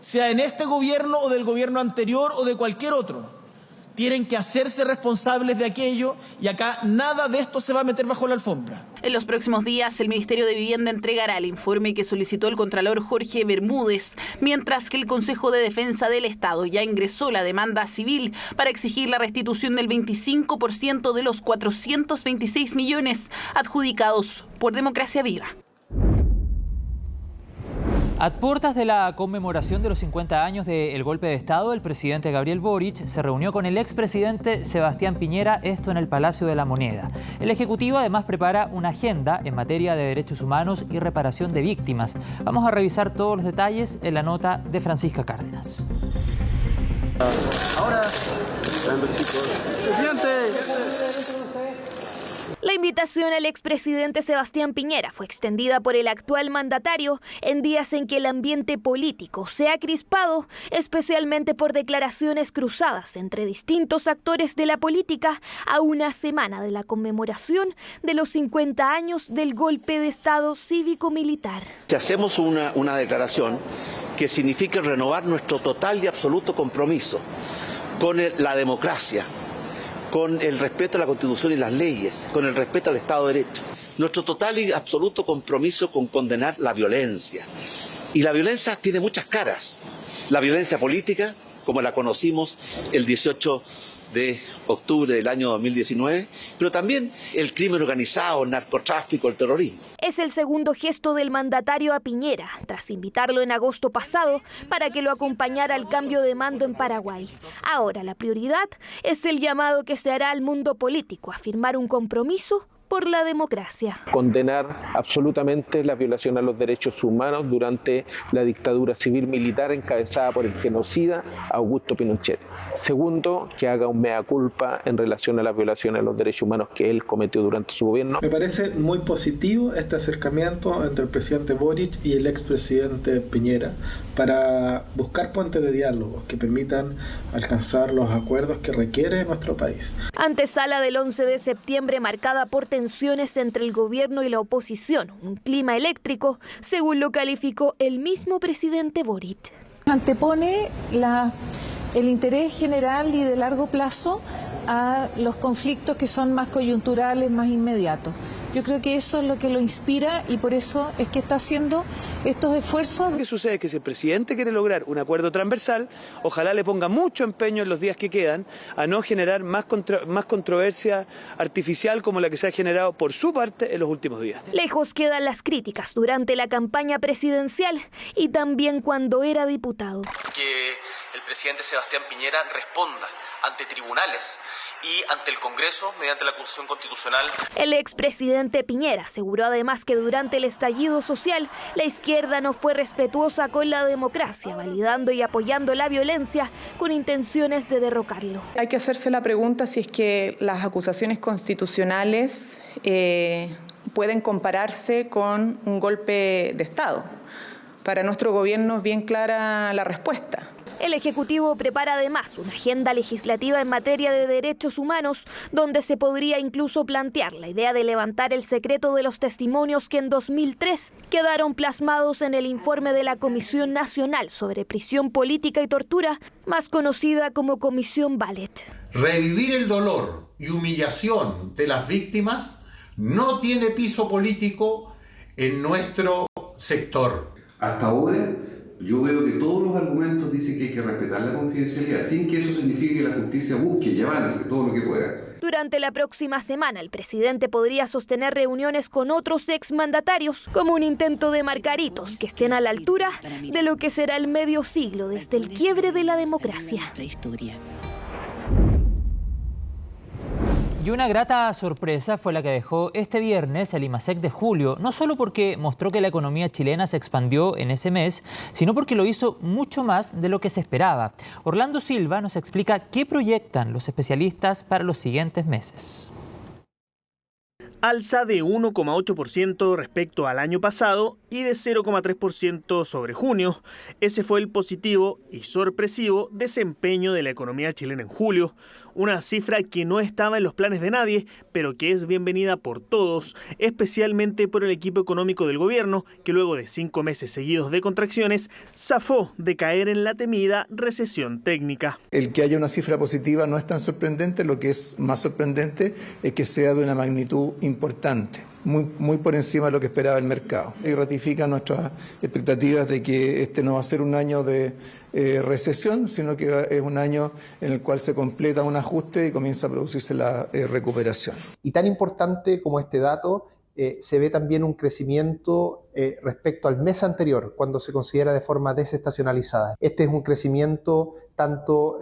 sea en este gobierno o del gobierno anterior o de cualquier otro, tienen que hacerse responsables de aquello y acá nada de esto se va a meter bajo la alfombra. En los próximos días, el Ministerio de Vivienda entregará el informe que solicitó el Contralor Jorge Bermúdez, mientras que el Consejo de Defensa del Estado ya ingresó la demanda civil para exigir la restitución del 25% de los 426 millones adjudicados por Democracia Viva. A puertas de la conmemoración de los 50 años del golpe de Estado, el presidente Gabriel Boric se reunió con el expresidente Sebastián Piñera, esto en el Palacio de la Moneda. El Ejecutivo además prepara una agenda en materia de derechos humanos y reparación de víctimas. Vamos a revisar todos los detalles en la nota de Francisca Cárdenas. Ahora, presidente. La invitación al expresidente Sebastián Piñera fue extendida por el actual mandatario en días en que el ambiente político se ha crispado, especialmente por declaraciones cruzadas entre distintos actores de la política a una semana de la conmemoración de los 50 años del golpe de Estado cívico-militar. Si hacemos una declaración que signifique renovar nuestro total y absoluto compromiso con la democracia, con el respeto a la Constitución y las leyes, con el respeto al Estado de Derecho. Nuestro total y absoluto compromiso con condenar la violencia. Y la violencia tiene muchas caras. La violencia política, como la conocimos el 18 de octubre del año 2019, pero también el crimen organizado, el narcotráfico, el terrorismo. Es el segundo gesto del mandatario a Piñera, tras invitarlo en agosto pasado para que lo acompañara al cambio de mando en Paraguay. Ahora la prioridad es el llamado que se hará al mundo político a firmar un compromiso por la democracia. Condenar absolutamente la violación a los derechos humanos durante la dictadura civil-militar encabezada por el genocida Augusto Pinochet. Segundo, que haga un mea culpa en relación a las violaciones a los derechos humanos que él cometió durante su gobierno. Me parece muy positivo este acercamiento entre el presidente Boric y el expresidente Piñera para buscar puentes de diálogo que permitan alcanzar los acuerdos que requiere nuestro país. Antesala del 11 de septiembre marcada por tensiones entre el gobierno y la oposición, un clima eléctrico, según lo calificó el mismo presidente Boric. Antepone el interés general y de largo plazo a los conflictos que son más coyunturales, más inmediatos. Yo creo que eso es lo que lo inspira y por eso es que está haciendo estos esfuerzos. Lo que sucede es que si el presidente quiere lograr un acuerdo transversal, ojalá le ponga mucho empeño en los días que quedan a no generar más controversia artificial como la que se ha generado por su parte en los últimos días. Lejos quedan las críticas durante la campaña presidencial y también cuando era diputado. Que el presidente Sebastián Piñera responda ante tribunales y ante el Congreso mediante la acusación constitucional. El expresidente Piñera aseguró además que durante el estallido social la izquierda no fue respetuosa con la democracia, validando y apoyando la violencia con intenciones de derrocarlo. Hay que hacerse la pregunta si es que las acusaciones constitucionales pueden compararse con un golpe de Estado. Para nuestro gobierno es bien clara la respuesta. El Ejecutivo prepara además una agenda legislativa en materia de derechos humanos, donde se podría incluso plantear la idea de levantar el secreto de los testimonios que en 2003 quedaron plasmados en el informe de la Comisión Nacional sobre Prisión Política y Tortura, más conocida como Comisión Ballet. Revivir el dolor y humillación de las víctimas no tiene piso político en nuestro sector. Hasta ahora yo veo que todos los argumentos dicen que hay que respetar la confidencialidad, sin que eso signifique que la justicia busque y avance todo lo que pueda. Durante la próxima semana, el presidente podría sostener reuniones con otros exmandatarios como un intento de marcar hitos que estén a la altura de lo que será el medio siglo desde el quiebre de la democracia. Y una grata sorpresa fue la que dejó este viernes el IMASEC de julio, no solo porque mostró que la economía chilena se expandió en ese mes, sino porque lo hizo mucho más de lo que se esperaba. Orlando Silva nos explica qué proyectan los especialistas para los siguientes meses. Alza de 1,8% respecto al año pasado y de 0,3% sobre junio. Ese fue el positivo y sorpresivo desempeño de la economía chilena en julio. Una cifra que no estaba en los planes de nadie, pero que es bienvenida por todos, especialmente por el equipo económico del gobierno, que luego de 5 meses seguidos de contracciones, zafó de caer en la temida recesión técnica. El que haya una cifra positiva no es tan sorprendente, lo que es más sorprendente es que sea de una magnitud importante. Muy por encima de lo que esperaba el mercado. Y ratifica nuestras expectativas de que este no va a ser un año de recesión, sino que es un año en el cual se completa un ajuste y comienza a producirse la recuperación. Y tan importante como este dato, se ve también un crecimiento respecto al mes anterior, cuando se considera de forma desestacionalizada. Este es un crecimiento tanto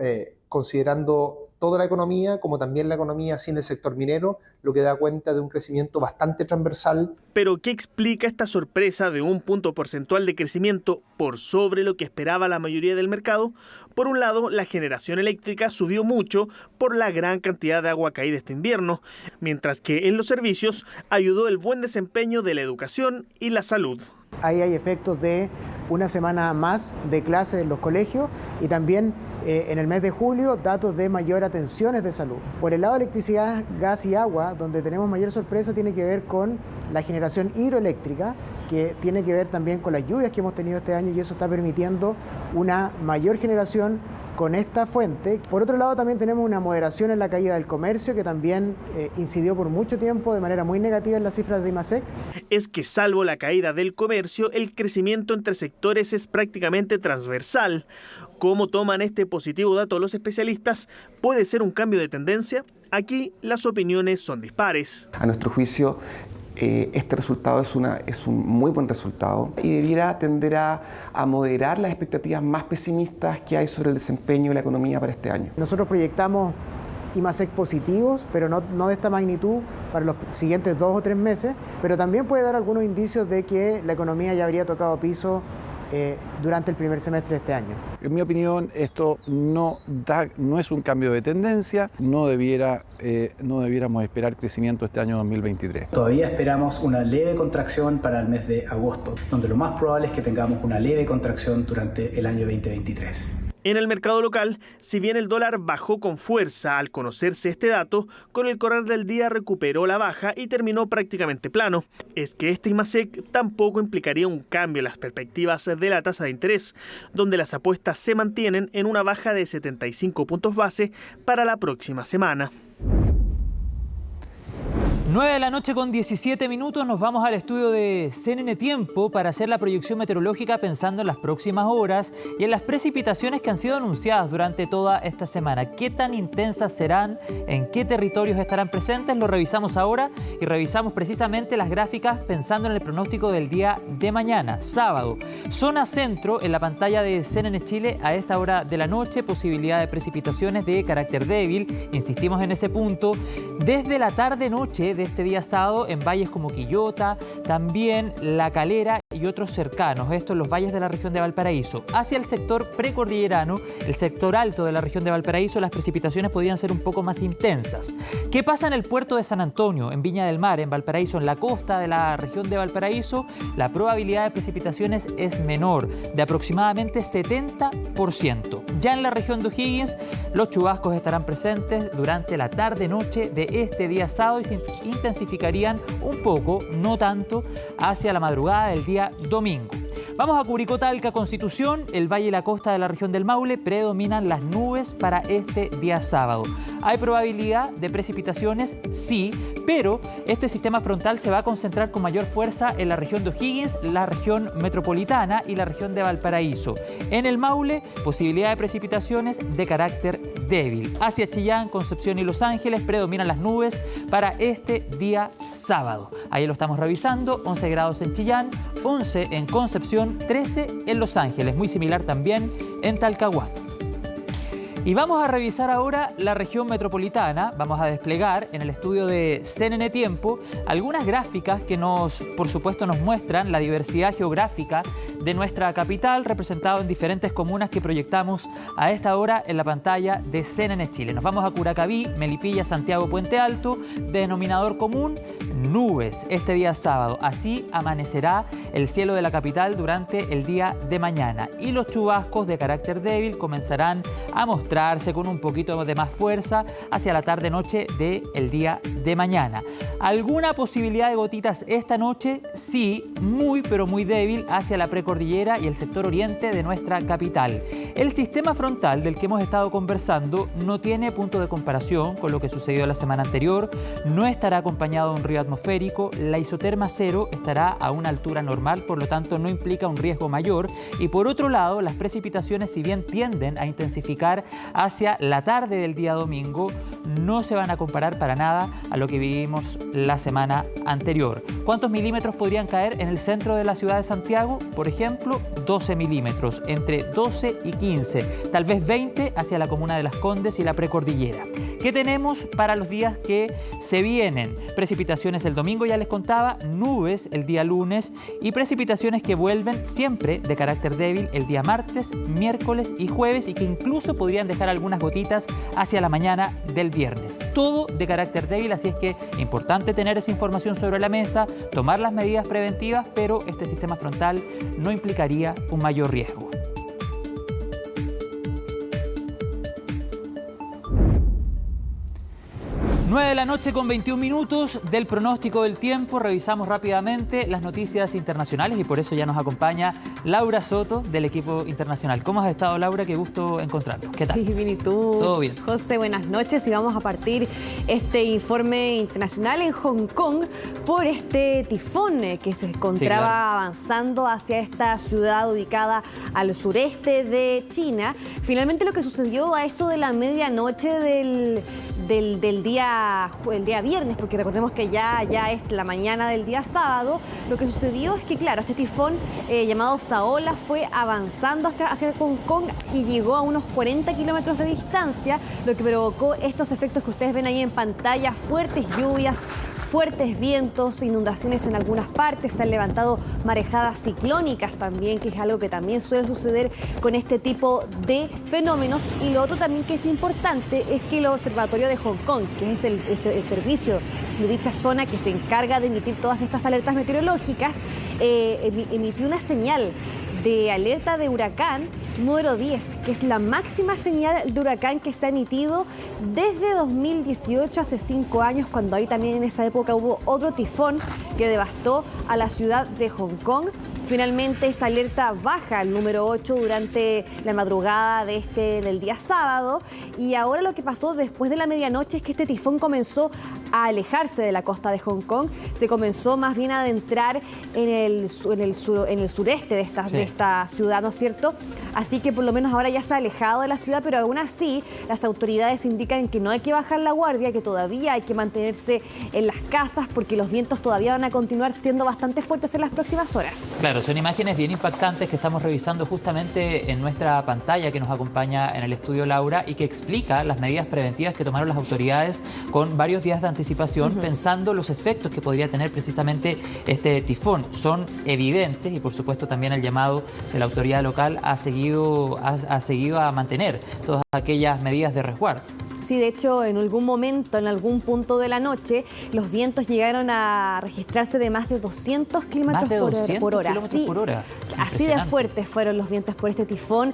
considerando toda la economía, como también la economía sin el sector minero, lo que da cuenta de un crecimiento bastante transversal. Pero, ¿qué explica esta sorpresa de un punto porcentual de crecimiento por sobre lo que esperaba la mayoría del mercado? Por un lado, la generación eléctrica subió mucho por la gran cantidad de agua caída este invierno, mientras que en los servicios ayudó el buen desempeño de la educación y la salud. Ahí hay efectos de una semana más de clases en los colegios y también en el mes de julio datos de mayor atenciones de salud. Por el lado de electricidad, gas y agua, donde tenemos mayor sorpresa tiene que ver con la generación hidroeléctrica, que tiene que ver también con las lluvias que hemos tenido este año y eso está permitiendo una mayor generación con esta fuente. Por otro lado, también tenemos una moderación en la caída del comercio que también incidió por mucho tiempo de manera muy negativa en las cifras de IMASEC. Es que salvo la caída del comercio, el crecimiento entre sectores es prácticamente transversal. ¿Cómo toman este positivo dato los especialistas? ¿Puede ser un cambio de tendencia? Aquí las opiniones son dispares. A nuestro juicio, este resultado es un muy buen resultado y debiera tender a moderar las expectativas más pesimistas que hay sobre el desempeño de la economía para este año. Nosotros proyectamos IMASEC positivos, pero no de esta magnitud para los siguientes 2 o 3 meses, pero también puede dar algunos indicios de que la economía ya habría tocado piso durante el primer semestre de este año. En mi opinión, esto no es un cambio de tendencia, no debiéramos esperar crecimiento este año 2023. Todavía esperamos una leve contracción para el mes de agosto, donde lo más probable es que tengamos una leve contracción durante el año 2023. En el mercado local, si bien el dólar bajó con fuerza al conocerse este dato, con el correr del día recuperó la baja y terminó prácticamente plano. Es que este IMASEC tampoco implicaría un cambio en las perspectivas de la tasa de interés, donde las apuestas se mantienen en una baja de 75 puntos base para la próxima semana. 9 de la noche con 17 minutos, nos vamos al estudio de CNN Tiempo para hacer la proyección meteorológica pensando en las próximas horas y en las precipitaciones que han sido anunciadas durante toda esta semana. ¿Qué tan intensas serán? ¿En qué territorios estarán presentes? Lo revisamos ahora y revisamos precisamente las gráficas pensando en el pronóstico del día de mañana, sábado. Zona centro en la pantalla de CNN Chile a esta hora de la noche, posibilidad de precipitaciones de carácter débil, insistimos en ese punto, desde la tarde-noche de este día sábado en valles como Quillota, también La Calera y otros cercanos, esto en los valles de la región de Valparaíso. Hacia el sector precordillerano, el sector alto de la región de Valparaíso, las precipitaciones podrían ser un poco más intensas. ¿Qué pasa en el puerto de San Antonio, en Viña del Mar, en Valparaíso, en la costa de la región de Valparaíso? La probabilidad de precipitaciones es menor, de aproximadamente 70%. Ya en la región de O'Higgins, los chubascos estarán presentes durante la tarde-noche de este día sábado y se intensificarían un poco, no tanto, hacia la madrugada del día domingo. Vamos a Curicó, Talca, Constitución, el valle y la costa de la región del Maule, predominan las nubes para este día sábado. ¿Hay probabilidad de precipitaciones? Sí, pero este sistema frontal se va a concentrar con mayor fuerza en la región de O'Higgins, la región metropolitana y la región de Valparaíso. En el Maule, posibilidad de precipitaciones de carácter débil. Hacia Chillán, Concepción y Los Ángeles predominan las nubes para este día sábado. Ahí lo estamos revisando, 11 grados en Chillán, 11 en Concepción, 13 en Los Ángeles, muy similar también en Talcahuano. Y vamos a revisar ahora la región metropolitana. Vamos a desplegar en el estudio de CNN Tiempo algunas gráficas que por supuesto, nos muestran la diversidad geográfica de nuestra capital, representado en diferentes comunas que proyectamos a esta hora en la pantalla de CNN Chile. Nos vamos a Curacaví, Melipilla, Santiago, Puente Alto, denominador común, nubes este día sábado. Así amanecerá el cielo de la capital durante el día de mañana. Y los chubascos de carácter débil comenzarán a mostrarse con un poquito de más fuerza hacia la tarde-noche del día de mañana. ¿Alguna posibilidad de gotitas esta noche? Sí, muy pero muy débil hacia la precordillera y el sector oriente de nuestra capital. El sistema frontal del que hemos estado conversando no tiene punto de comparación con lo que sucedió la semana anterior, no estará acompañado de un río atmosférico, la isoterma cero estará a una altura normal, por lo tanto no implica un riesgo mayor, y por otro lado las precipitaciones, si bien tienden a intensificar hacia la tarde del día domingo, no se van a comparar para nada a lo que vivimos la semana anterior. ¿Cuántos milímetros podrían caer en el centro de la ciudad de Santiago? Por ejemplo, 12 milímetros, entre 12 y 15, tal vez 20 hacia la comuna de Las Condes y la precordillera. ¿Qué tenemos para los días que se vienen? Precipitaciones el domingo, ya les contaba, nubes el día lunes y precipitaciones que vuelven siempre de carácter débil el día martes, miércoles y jueves, y que incluso podrían dejar algunas gotitas hacia la mañana del viernes. Todo de carácter débil, así es que importante tener esa información sobre la mesa, tomar las medidas preventivas, pero este sistema frontal no implicaría un mayor riesgo. Nueve de la noche con 21 minutos del pronóstico del tiempo. Revisamos rápidamente las noticias internacionales y por eso ya nos acompaña Laura Soto del equipo internacional. ¿Cómo has estado, Laura? Qué gusto encontrarnos. ¿Qué tal? Sí, bien, ¿y tú? Todo bien. José, buenas noches y vamos a partir este informe internacional en Hong Kong por este tifón que se encontraba avanzando hacia esta ciudad ubicada al sureste de China. Finalmente lo que sucedió a eso de la medianoche del día viernes, porque recordemos que ya es la mañana del día sábado, lo que sucedió es que, claro, este tifón llamado Saola fue avanzando hacia Hong Kong y llegó a unos 40 kilómetros de distancia, lo que provocó estos efectos que ustedes ven ahí en pantalla: fuertes lluvias, fuertes vientos, inundaciones en algunas partes, se han levantado marejadas ciclónicas también, que es algo que también suele suceder con este tipo de fenómenos. Y lo otro también que es importante es que el Observatorio de Hong Kong, que es el servicio de dicha zona que se encarga de emitir todas estas alertas meteorológicas, emitió una señal de alerta de huracán número 10, que es la máxima señal de huracán que se ha emitido desde 2018, hace 5 años, cuando ahí también en esa época hubo otro tifón que devastó a la ciudad de Hong Kong. Finalmente esa alerta baja al número 8 durante la madrugada del día sábado, y ahora lo que pasó después de la medianoche es que este tifón comenzó a alejarse de la costa de Hong Kong, se comenzó más bien a adentrar en el sureste de esta ciudad, ¿no es cierto? Así que por lo menos ahora ya se ha alejado de la ciudad, pero aún así las autoridades indican que no hay que bajar la guardia, que todavía hay que mantenerse en las casas porque los vientos todavía van a continuar siendo bastante fuertes en las próximas horas. Claro, son imágenes bien impactantes que estamos revisando justamente en nuestra pantalla que nos acompaña en el estudio Laura y que explica las medidas preventivas que tomaron las autoridades con varios días de anticipación, pensando los efectos que podría tener precisamente este tifón. Son evidentes y por supuesto también el llamado de la autoridad local ha seguido a mantener todas aquellas medidas de resguardo. Sí, de hecho, en algún momento, en algún punto de la noche, los vientos llegaron a registrarse de más de 200 kilómetros por hora. Así de fuertes fueron los vientos por este tifón,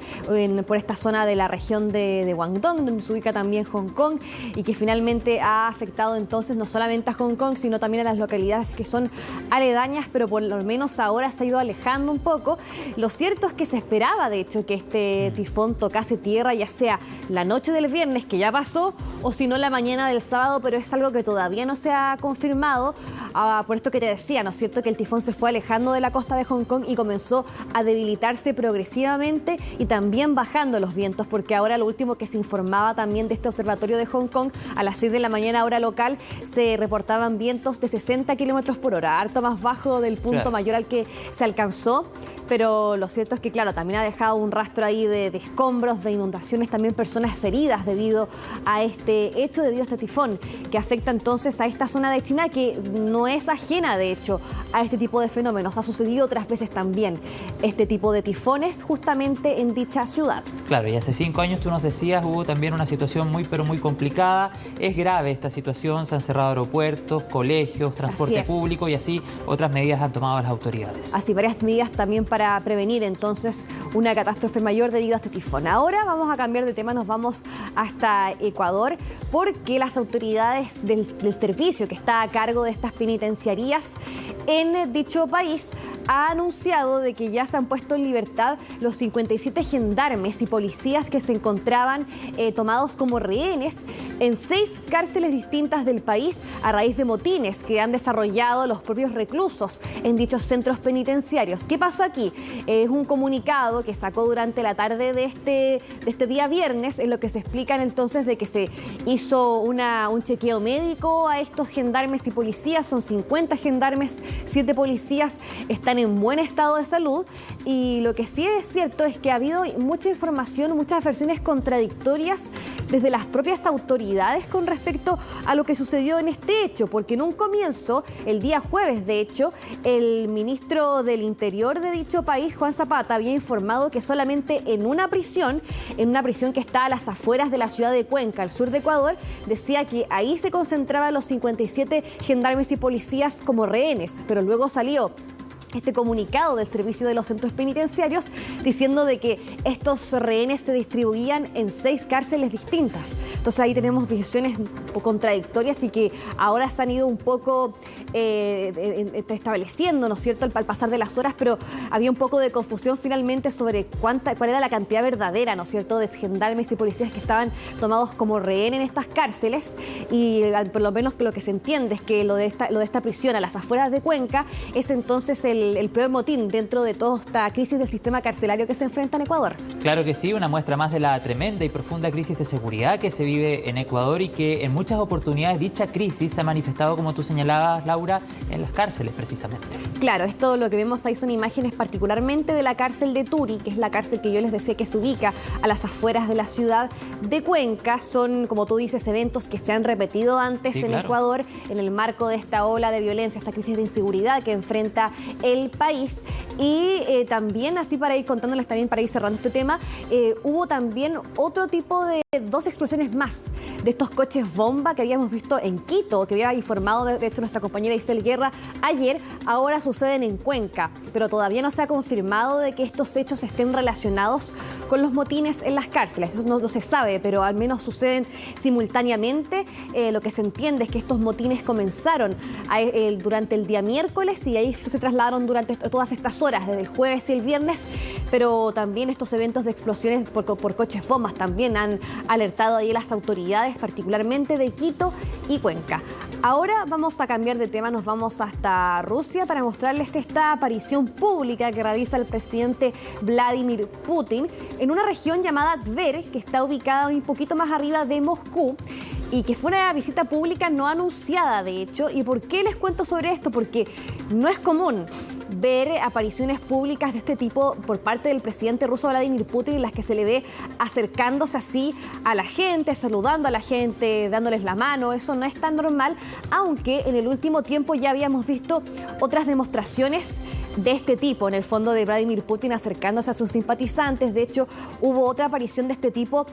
por esta zona de la región de Guangdong, donde se ubica también Hong Kong, y que finalmente ha afectado entonces no solamente a Hong Kong, sino también a las localidades que son aledañas, pero por lo menos ahora se ha ido alejando un poco. Lo cierto es que se esperaba, de hecho, que este tifón tocase tierra, ya sea la noche del viernes, que ya pasó, pasó o si no la mañana del sábado, pero es algo que todavía no se ha confirmado. Por esto que te decía, ¿no es cierto?, que el tifón se fue alejando de la costa de Hong Kong y comenzó a debilitarse progresivamente y también bajando los vientos, porque ahora lo último que se informaba también de este observatorio de Hong Kong, a las 6 de la mañana hora local, se reportaban vientos de 60 kilómetros por hora, harto más bajo del punto mayor al que se alcanzó. Pero lo cierto es que, claro, también ha dejado un rastro ahí de escombros, de inundaciones, también personas heridas debido a este hecho, debido a este tifón, que afecta entonces a esta zona de China, que no es ajena, de hecho, a este tipo de fenómenos. Ha sucedido otras veces también este tipo de tifones justamente en dicha ciudad. Claro, y hace 5 años, tú nos decías, hubo también una situación muy, pero muy complicada. Es grave esta situación, se han cerrado aeropuertos, colegios, transporte público y así otras medidas han tomado las autoridades. Así, varias medidas también para prevenir entonces una catástrofe mayor debido a este tifón. Ahora vamos a cambiar de tema, nos vamos hasta Ecuador, porque las autoridades del servicio que está a cargo de estas penitenciarías en dicho país ha anunciado de que ya se han puesto en libertad los 57 gendarmes y policías que se encontraban tomados como rehenes en 6 cárceles distintas del país a raíz de motines que han desarrollado los propios reclusos en dichos centros penitenciarios. ¿Qué pasó aquí? Es un comunicado que sacó durante la tarde de este día viernes, en lo que se explican entonces de que se hizo un chequeo médico a estos gendarmes y policías. Son 50 gendarmes, 7 policías, están en buen estado de salud, y lo que sí es cierto es que ha habido mucha información, muchas versiones contradictorias desde las propias autoridades con respecto a lo que sucedió en este hecho, porque en un comienzo, el día jueves de hecho, el ministro del Interior de dicho país, Juan Zapata, había informado que solamente en una prisión que está a las afueras de la ciudad de Cuenca, al sur de Ecuador, decía que ahí se concentraban los 57 gendarmes y policías como rehenes, pero luego salió este comunicado del servicio de los centros penitenciarios diciendo de que estos rehenes se distribuían en 6 cárceles distintas. Entonces ahí tenemos visiones contradictorias y que ahora se han ido un poco estableciendo, ¿no es cierto?, al pasar de las horas, pero había un poco de confusión finalmente sobre cuál era la cantidad verdadera, ¿no es cierto?, de gendarmes y policías que estaban tomados como rehén en estas cárceles, y por lo menos lo que se entiende es que lo de esta prisión a las afueras de Cuenca es entonces el peor motín dentro de toda esta crisis del sistema carcelario que se enfrenta en Ecuador. Claro que sí, una muestra más de la tremenda y profunda crisis de seguridad que se vive en Ecuador y que en muchas oportunidades dicha crisis se ha manifestado, como tú señalabas, Laura, en las cárceles precisamente. Claro, esto lo que vemos ahí son imágenes particularmente de la cárcel de Turi, que es la cárcel que yo les decía que se ubica a las afueras de la ciudad de Cuenca. Son, como tú dices, eventos que se han repetido antes en Ecuador en el marco de esta ola de violencia, esta crisis de inseguridad que enfrenta el país. Y también, así para ir contándoles, también para ir cerrando este tema, hubo también otro tipo de 2 explosiones más de estos coches bomba que habíamos visto en Quito, que había informado de hecho nuestra compañera Isel Guerra ayer. Ahora suceden en Cuenca, pero todavía no se ha confirmado de que estos hechos estén relacionados con los motines en las cárceles. Eso no se sabe, pero al menos suceden simultáneamente. Lo que se entiende es que estos motines comenzaron durante el día miércoles y ahí se trasladaron durante todas estas horas, desde el jueves y el viernes, pero también estos eventos de explosiones por coches bombas también han alertado ahí las autoridades, particularmente de Quito y Cuenca. Ahora vamos a cambiar de tema, nos vamos hasta Rusia para mostrarles esta aparición pública que realiza el presidente Vladimir Putin en una región llamada Tver, que está ubicada un poquito más arriba de Moscú, y que fue una visita pública no anunciada, de hecho. ¿Y por qué les cuento sobre esto? Porque no es común ver apariciones públicas de este tipo por parte del presidente ruso Vladimir Putin, en las que se le ve acercándose así a la gente, saludando a la gente, dándoles la mano. Eso no es tan normal, aunque en el último tiempo ya habíamos visto otras demostraciones de este tipo, en el fondo, de Vladimir Putin acercándose a sus simpatizantes. De hecho, hubo otra aparición de este tipo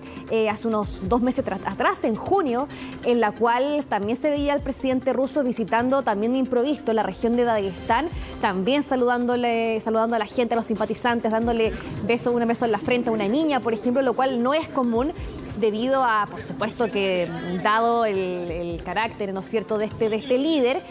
hace unos 2 meses atrás, en junio, en la cual también se veía al presidente ruso visitando también de improviso la región de Dagestán, también saludando a la gente, a los simpatizantes, dándole un beso en la frente a una niña, por ejemplo, lo cual no es común. debido a, por supuesto, que dado el carácter, ¿no es cierto?, de este líder,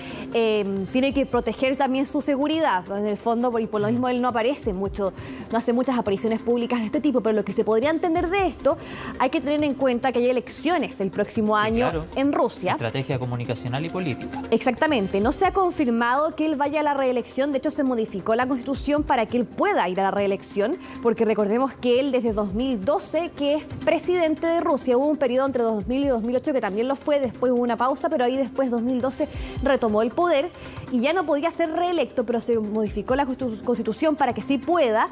tiene que proteger también su seguridad, en el fondo, y por lo mismo él no aparece mucho, no hace muchas apariciones públicas de este tipo, pero lo que se podría entender de esto, hay que tener en cuenta que hay elecciones el próximo año en Rusia. Estrategia comunicacional y política. Exactamente, no se ha confirmado que él vaya a la reelección, de hecho se modificó la Constitución para que él pueda ir a la reelección, porque recordemos que él desde 2012, que es presidente de Rusia, hubo un periodo entre 2000 y 2008 que también lo fue, después hubo una pausa, pero ahí después 2012 retomó el poder y ya no podía ser reelecto, pero se modificó la Constitución para que sí pueda.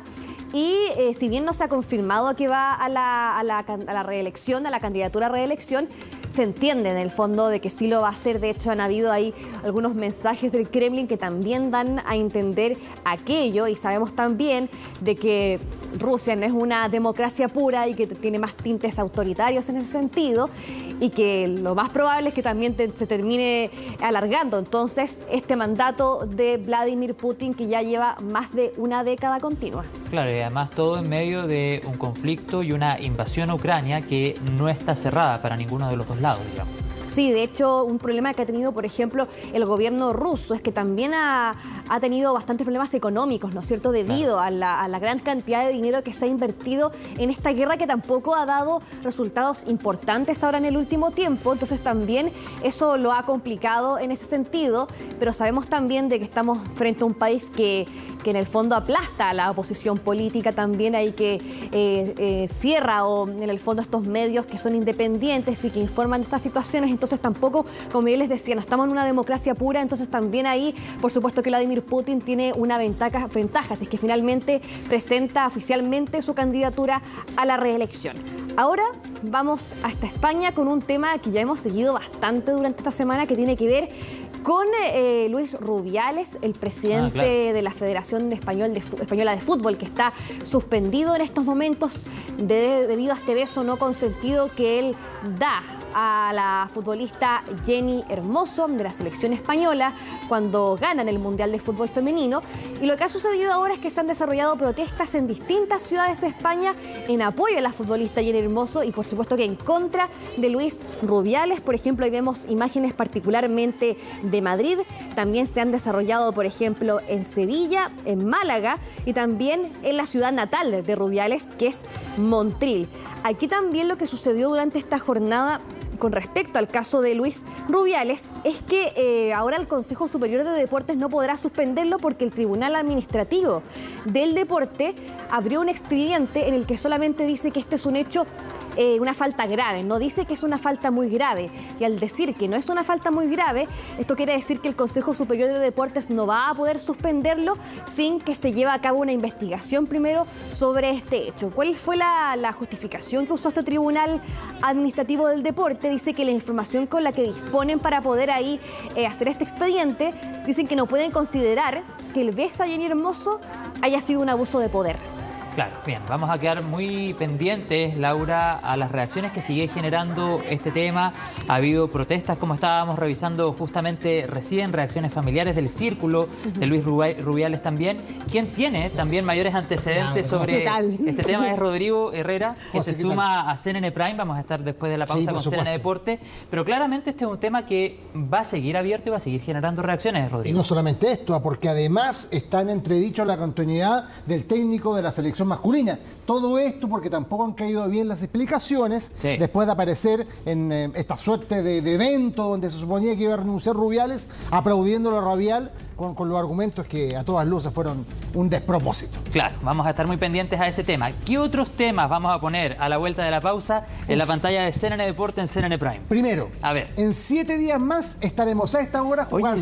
Y si bien no se ha confirmado que va a la reelección, a la candidatura a reelección, se entiende en el fondo de que sí lo va a hacer. De hecho, han habido ahí algunos mensajes del Kremlin que también dan a entender aquello, y sabemos también de que Rusia no es una democracia pura y que tiene más tintes autoritarios en ese sentido, y que lo más probable es que también se termine alargando entonces este mandato de Vladimir Putin, que ya lleva más de una década continua. Claro, y además todo en medio de un conflicto y una invasión a Ucrania que no está cerrada para ninguno de los dos lados, digamos. Sí, de hecho, un problema que ha tenido, por ejemplo, el gobierno ruso es que también ha tenido bastantes problemas económicos, ¿no es cierto?, debido a la gran cantidad de dinero que se ha invertido en esta guerra, que tampoco ha dado resultados importantes ahora en el último tiempo. Entonces también eso lo ha complicado en ese sentido, pero sabemos también de que estamos frente a un país que en el fondo aplasta a la oposición política también, hay que cierra o en el fondo estos medios que son independientes y que informan de estas situaciones. Entonces tampoco, como yo les decía, no estamos en una democracia pura, entonces también ahí, por supuesto que Vladimir Putin tiene una ventaja, si es que finalmente presenta oficialmente su candidatura a la reelección. Ahora vamos hasta España con un tema que ya hemos seguido bastante durante esta semana, que tiene que ver con Luis Rubiales, el presidente de la Federación Española de Fútbol, que está suspendido en estos momentos debido a este beso no consentido que él da a la futbolista Jenny Hermoso de la selección española cuando ganan el Mundial de Fútbol Femenino. Y lo que ha sucedido ahora es que se han desarrollado protestas en distintas ciudades de España en apoyo a la futbolista Jenny Hermoso y por supuesto que en contra de Luis Rubiales. Por ejemplo, ahí vemos imágenes particularmente de Madrid. También se han desarrollado, por ejemplo, en Sevilla, en Málaga y también en la ciudad natal de Rubiales, que es Motril. Aquí también lo que sucedió durante esta jornada con respecto al caso de Luis Rubiales es que ahora el Consejo Superior de Deportes no podrá suspenderlo porque el Tribunal Administrativo del Deporte abrió un expediente en el que solamente dice que este es un hecho, una falta grave, no dice que es una falta muy grave. Y al decir que no es una falta muy grave, esto quiere decir que el Consejo Superior de Deportes no va a poder suspenderlo sin que se lleve a cabo una investigación primero sobre este hecho. ¿Cuál fue la justificación que usó este Tribunal Administrativo del Deporte? Dice que la información con la que disponen para poder ahí hacer este expediente, dicen que no pueden considerar que el beso a Jenny Hermoso haya sido un abuso de poder. Claro, bien, vamos a quedar muy pendientes, Laura, a las reacciones que sigue generando este tema. Ha habido protestas, como estábamos revisando justamente recién, reacciones familiares del círculo de Luis Rubiales también. Quien tiene también mayores antecedentes sobre este tema es Rodrigo Herrera, que se suma a CNN Prime. Vamos a estar después de la pausa con CNN Deporte. Pero claramente este es un tema que va a seguir abierto y va a seguir generando reacciones, Rodrigo. Y no solamente esto, porque además está en entredicho la continuidad del técnico de la selección masculina. Todo esto porque tampoco han caído bien las explicaciones después de aparecer en esta suerte de evento donde se suponía que iba a renunciar Rubiales, aplaudiéndolo a Rubial con los argumentos que a todas luces fueron un despropósito. Claro, vamos a estar muy pendientes a ese tema. ¿Qué otros temas vamos a poner a la vuelta de la pausa en la pantalla de CNN Deporte en CNN Prime? Primero, en 7 días más estaremos a esta hora jugando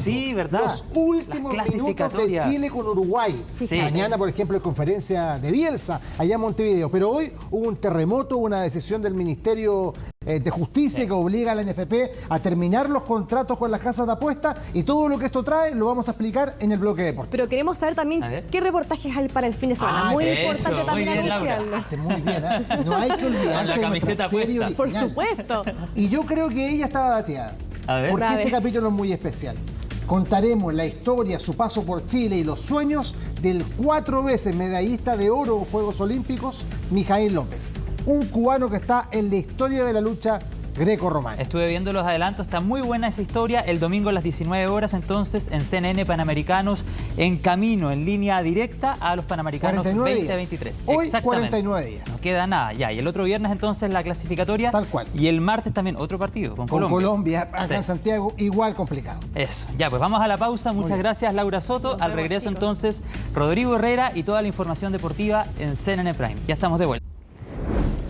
los últimos minutos de Chile con Uruguay. Mañana, por ejemplo, en conferencia de Bielsa, allá en Montevideo. Pero hoy hubo un terremoto, una decisión del Ministerio de Justicia que obliga a la NFP a terminar los contratos con las casas de apuestas, y todo lo que esto trae lo vamos a explicar en el bloque de deportes. Pero queremos saber también qué reportajes hay para el fin de semana. Muy importante también anunciarlo. Muy bien, no hay que olvidarse de nuestra serie original. Por supuesto. Y yo creo que ella estaba dateada. Porque este capítulo es muy especial. Contaremos la historia, su paso por Chile y los sueños del 4 veces medallista de oro en Juegos Olímpicos, Mijaíl López. un cubano que está en la historia de la lucha greco-romana. Estuve viendo los adelantos, está muy buena esa historia. El domingo a las 19 horas, entonces, en CNN Panamericanos, en camino, en línea directa a los Panamericanos 2023. Hoy 49 días. No queda nada ya. Y el otro viernes, entonces, la clasificatoria. Tal cual. Y el martes también otro partido con Colombia. Con Colombia, acá en Santiago, igual complicado. Eso. Ya, pues vamos a la pausa. Muchas gracias, Laura Soto. Al regreso, entonces, Rodrigo Herrera y toda la información deportiva en CNN Prime. Ya estamos de vuelta.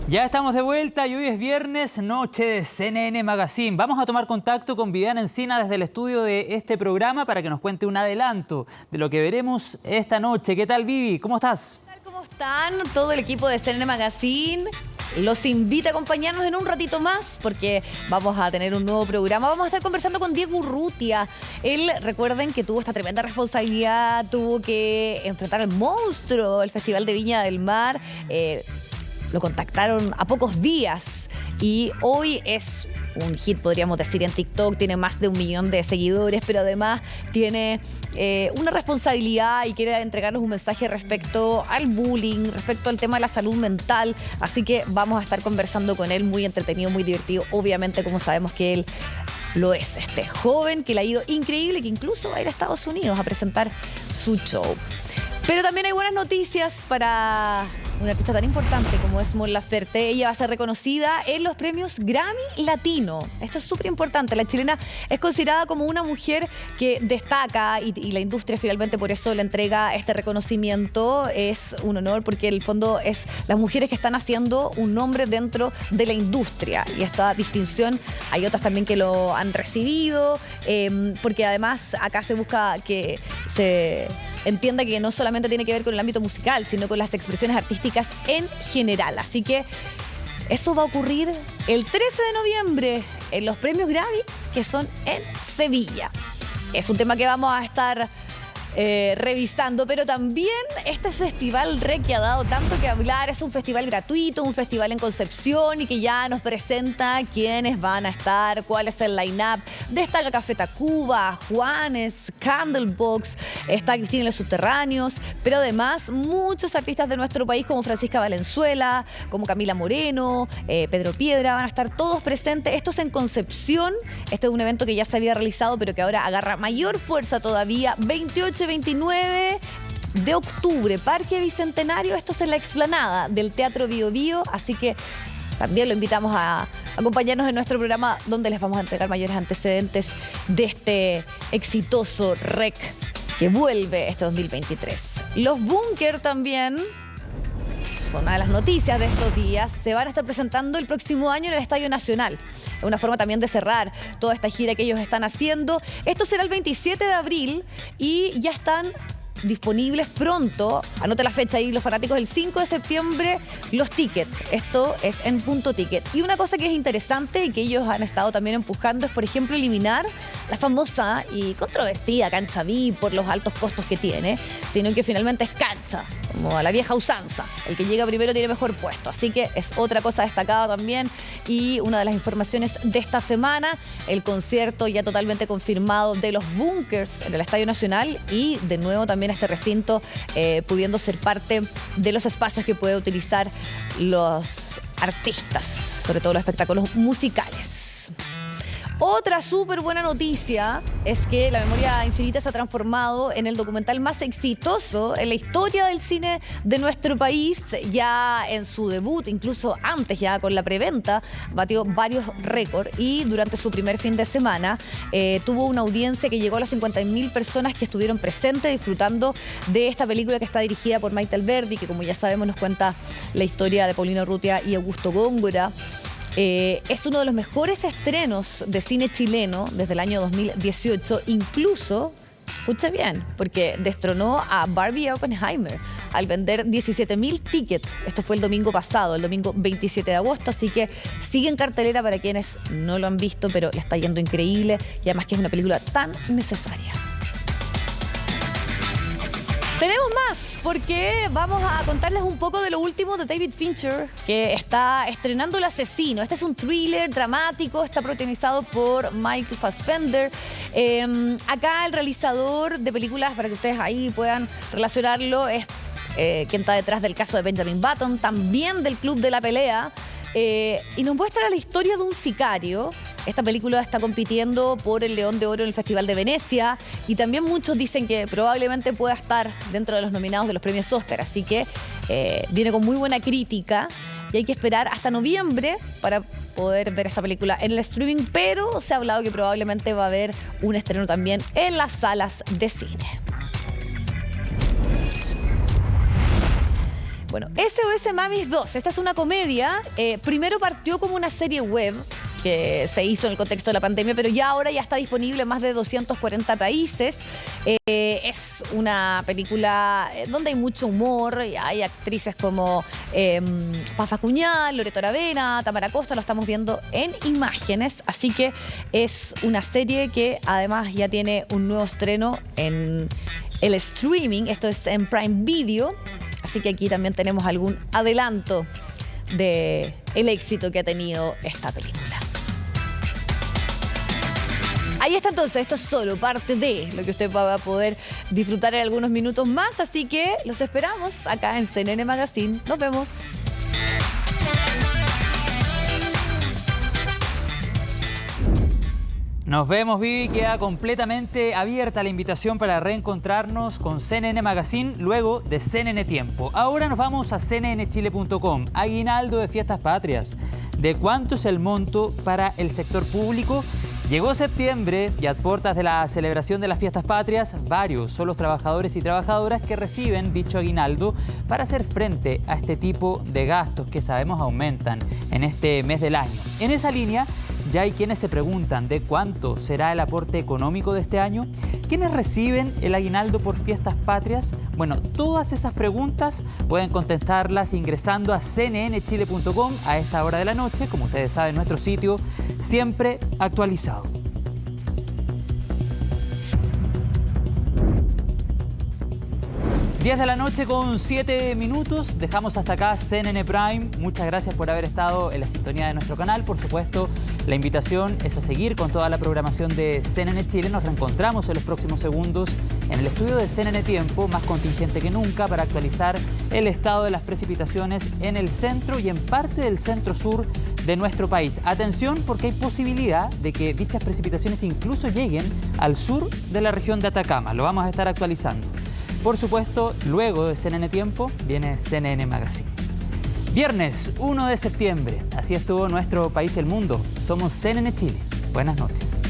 Ya estamos de vuelta y hoy es viernes, noche de CNN Magazine. Vamos a tomar contacto con Viviana Encina desde el estudio de este programa para que nos cuente un adelanto de lo que veremos esta noche. ¿Qué tal, Vivi? ¿Cómo estás? ¿Cómo están? Todo el equipo de CNN Magazine los invita a acompañarnos en un ratito más porque vamos a tener un nuevo programa. Vamos a estar conversando con Diego Urrutia. Él, recuerden que tuvo esta tremenda responsabilidad, tuvo que enfrentar al monstruo, el Festival de Viña del Mar. Lo contactaron a pocos días y hoy es un hit, podríamos decir, en TikTok. Tiene más de 1 millón de seguidores, pero además tiene una responsabilidad y quiere entregarnos un mensaje respecto al bullying, respecto al tema de la salud mental. Así que vamos a estar conversando con él, muy entretenido, muy divertido. Obviamente, como sabemos que él lo es, este joven que le ha ido increíble, que incluso va a ir a Estados Unidos a presentar su show. Pero también hay buenas noticias para una artista tan importante como es Mon Laferte. Ella va a ser reconocida en los premios Grammy Latino. Esto es súper importante. La chilena es considerada como una mujer que destaca y la industria finalmente por eso le entrega este reconocimiento. Es un honor porque en el fondo es las mujeres que están haciendo un nombre dentro de la industria. Y esta distinción hay otras también que lo han recibido porque además acá se busca que se entienda que no solamente tiene que ver con el ámbito musical, sino con las expresiones artísticas en general. Así que eso va a ocurrir el 13 de noviembre en los premios Grammy, que son en Sevilla. Es un tema que vamos a estar revisando, pero también este festival REC que ha dado tanto que hablar, es un festival gratuito, un festival en Concepción y que ya nos presenta quiénes van a estar, cuál es el line-up. Destaca Café Tacuba, Juanes, Candlebox, está Cristina y los Subterráneos, pero además muchos artistas de nuestro país como Francisca Valenzuela, como Camila Moreno, Pedro Piedra, van a estar todos presentes. Esto es en Concepción, este es un evento que ya se había realizado, pero que ahora agarra mayor fuerza todavía. 28 y 29 de octubre, Parque Bicentenario, esto es en la explanada del Teatro Bio Bio, así que también lo invitamos a acompañarnos en nuestro programa donde les vamos a entregar mayores antecedentes de este exitoso REC que vuelve este 2023. Los Bunkers también, una de las noticias de estos días, se van a estar presentando el próximo año en el Estadio Nacional. Es una forma también de cerrar toda esta gira que ellos están haciendo. Esto será el 27 de abril y ya están disponibles pronto. Anote la fecha ahí, los fanáticos, el 5 de septiembre, los tickets. Esto es en Punto Ticket. Y una cosa que es interesante y que ellos han estado también empujando es, por ejemplo, eliminar la famosa y controvertida cancha VIP por los altos costos que tiene, sino que finalmente es cancha, como a la vieja usanza. El que llega primero tiene mejor puesto. Así que es otra cosa destacada también. Y una de las informaciones de esta semana, el concierto ya totalmente confirmado de los Bunkers en el Estadio Nacional y de nuevo también este recinto pudiendo ser parte de los espacios que puede utilizar los artistas, sobre todo los espectáculos musicales. Otra súper buena noticia es que La Memoria Infinita se ha transformado en el documental más exitoso en la historia del cine de nuestro país. Ya en su debut, incluso antes ya con la preventa, batió varios récords y durante su primer fin de semana tuvo una audiencia que llegó a las 50.000 personas que estuvieron presentes disfrutando de esta película que está dirigida por Maite Alberdi, que como ya sabemos nos cuenta la historia de Paulino Urrutia y Augusto Góngora. Es uno de los mejores estrenos de cine chileno desde el año 2018, incluso, escuche bien, porque destronó a Barbie Oppenheimer al vender 17.000 tickets. Esto fue el domingo pasado, el domingo 27 de agosto, así que sigue en cartelera para quienes no lo han visto, pero le está yendo increíble y además que es una película tan necesaria. Tenemos más, porque vamos a contarles un poco de lo último de David Fincher, que está estrenando El Asesino. Este es un thriller dramático, está protagonizado por Michael Fassbender. Acá el realizador de películas, para que ustedes ahí puedan relacionarlo, es quien está detrás del caso de Benjamin Button, también del Club de la Pelea, y nos muestra la historia de un sicario. Esta película está compitiendo por el León de Oro en el Festival de Venecia y también muchos dicen que probablemente pueda estar dentro de los nominados de los premios Oscar, así que viene con muy buena crítica y hay que esperar hasta noviembre para poder ver esta película en el streaming, pero se ha hablado que probablemente va a haber un estreno también en las salas de cine. Bueno, SOS Mamis 2, esta es una comedia. Primero partió como una serie web que se hizo en el contexto de la pandemia, pero ahora ya está disponible en más de 240 países. Es una película donde hay mucho humor, y hay actrices como Paz Acuñal, Loreto Aravena, Tamara Costa, lo estamos viendo en imágenes, así que es una serie que además ya tiene un nuevo estreno en el streaming, esto es en Prime Video, así que aquí también tenemos algún adelanto del éxito que ha tenido esta película. Ahí está entonces, esto es solo parte de lo que usted va a poder disfrutar en algunos minutos más, así que los esperamos acá en CNN Magazine. Nos vemos. Nos vemos, Vivi. Queda completamente abierta la invitación para reencontrarnos con CNN Magazine luego de CNN Tiempo. Ahora nos vamos a cnnchile.com. Aguinaldo de Fiestas Patrias. ¿De cuánto es el monto para el sector público? Llegó septiembre y a puertas de la celebración de las Fiestas Patrias, varios son los trabajadores y trabajadoras que reciben dicho aguinaldo para hacer frente a este tipo de gastos que sabemos aumentan en este mes del año. En esa línea, ya hay quienes se preguntan de cuánto será el aporte económico de este año. ¿Quiénes reciben el aguinaldo por Fiestas Patrias? Bueno, todas esas preguntas pueden contestarlas ingresando a cnnchile.com a esta hora de la noche. Como ustedes saben, nuestro sitio siempre actualizado. Días de la noche con 7 minutos. Dejamos hasta acá CNN Prime. Muchas gracias por haber estado en la sintonía de nuestro canal. Por supuesto, la invitación es a seguir con toda la programación de CNN Chile. Nos reencontramos en los próximos segundos en el estudio de CNN Tiempo, más contingente que nunca, para actualizar el estado de las precipitaciones en el centro y en parte del centro-sur de nuestro país. Atención, porque hay posibilidad de que dichas precipitaciones incluso lleguen al sur de la región de Atacama. Lo vamos a estar actualizando. Por supuesto, luego de CNN Tiempo viene CNN Magazine. Viernes 1 de septiembre. Así estuvo nuestro país y el mundo. Somos CNN Chile. Buenas noches.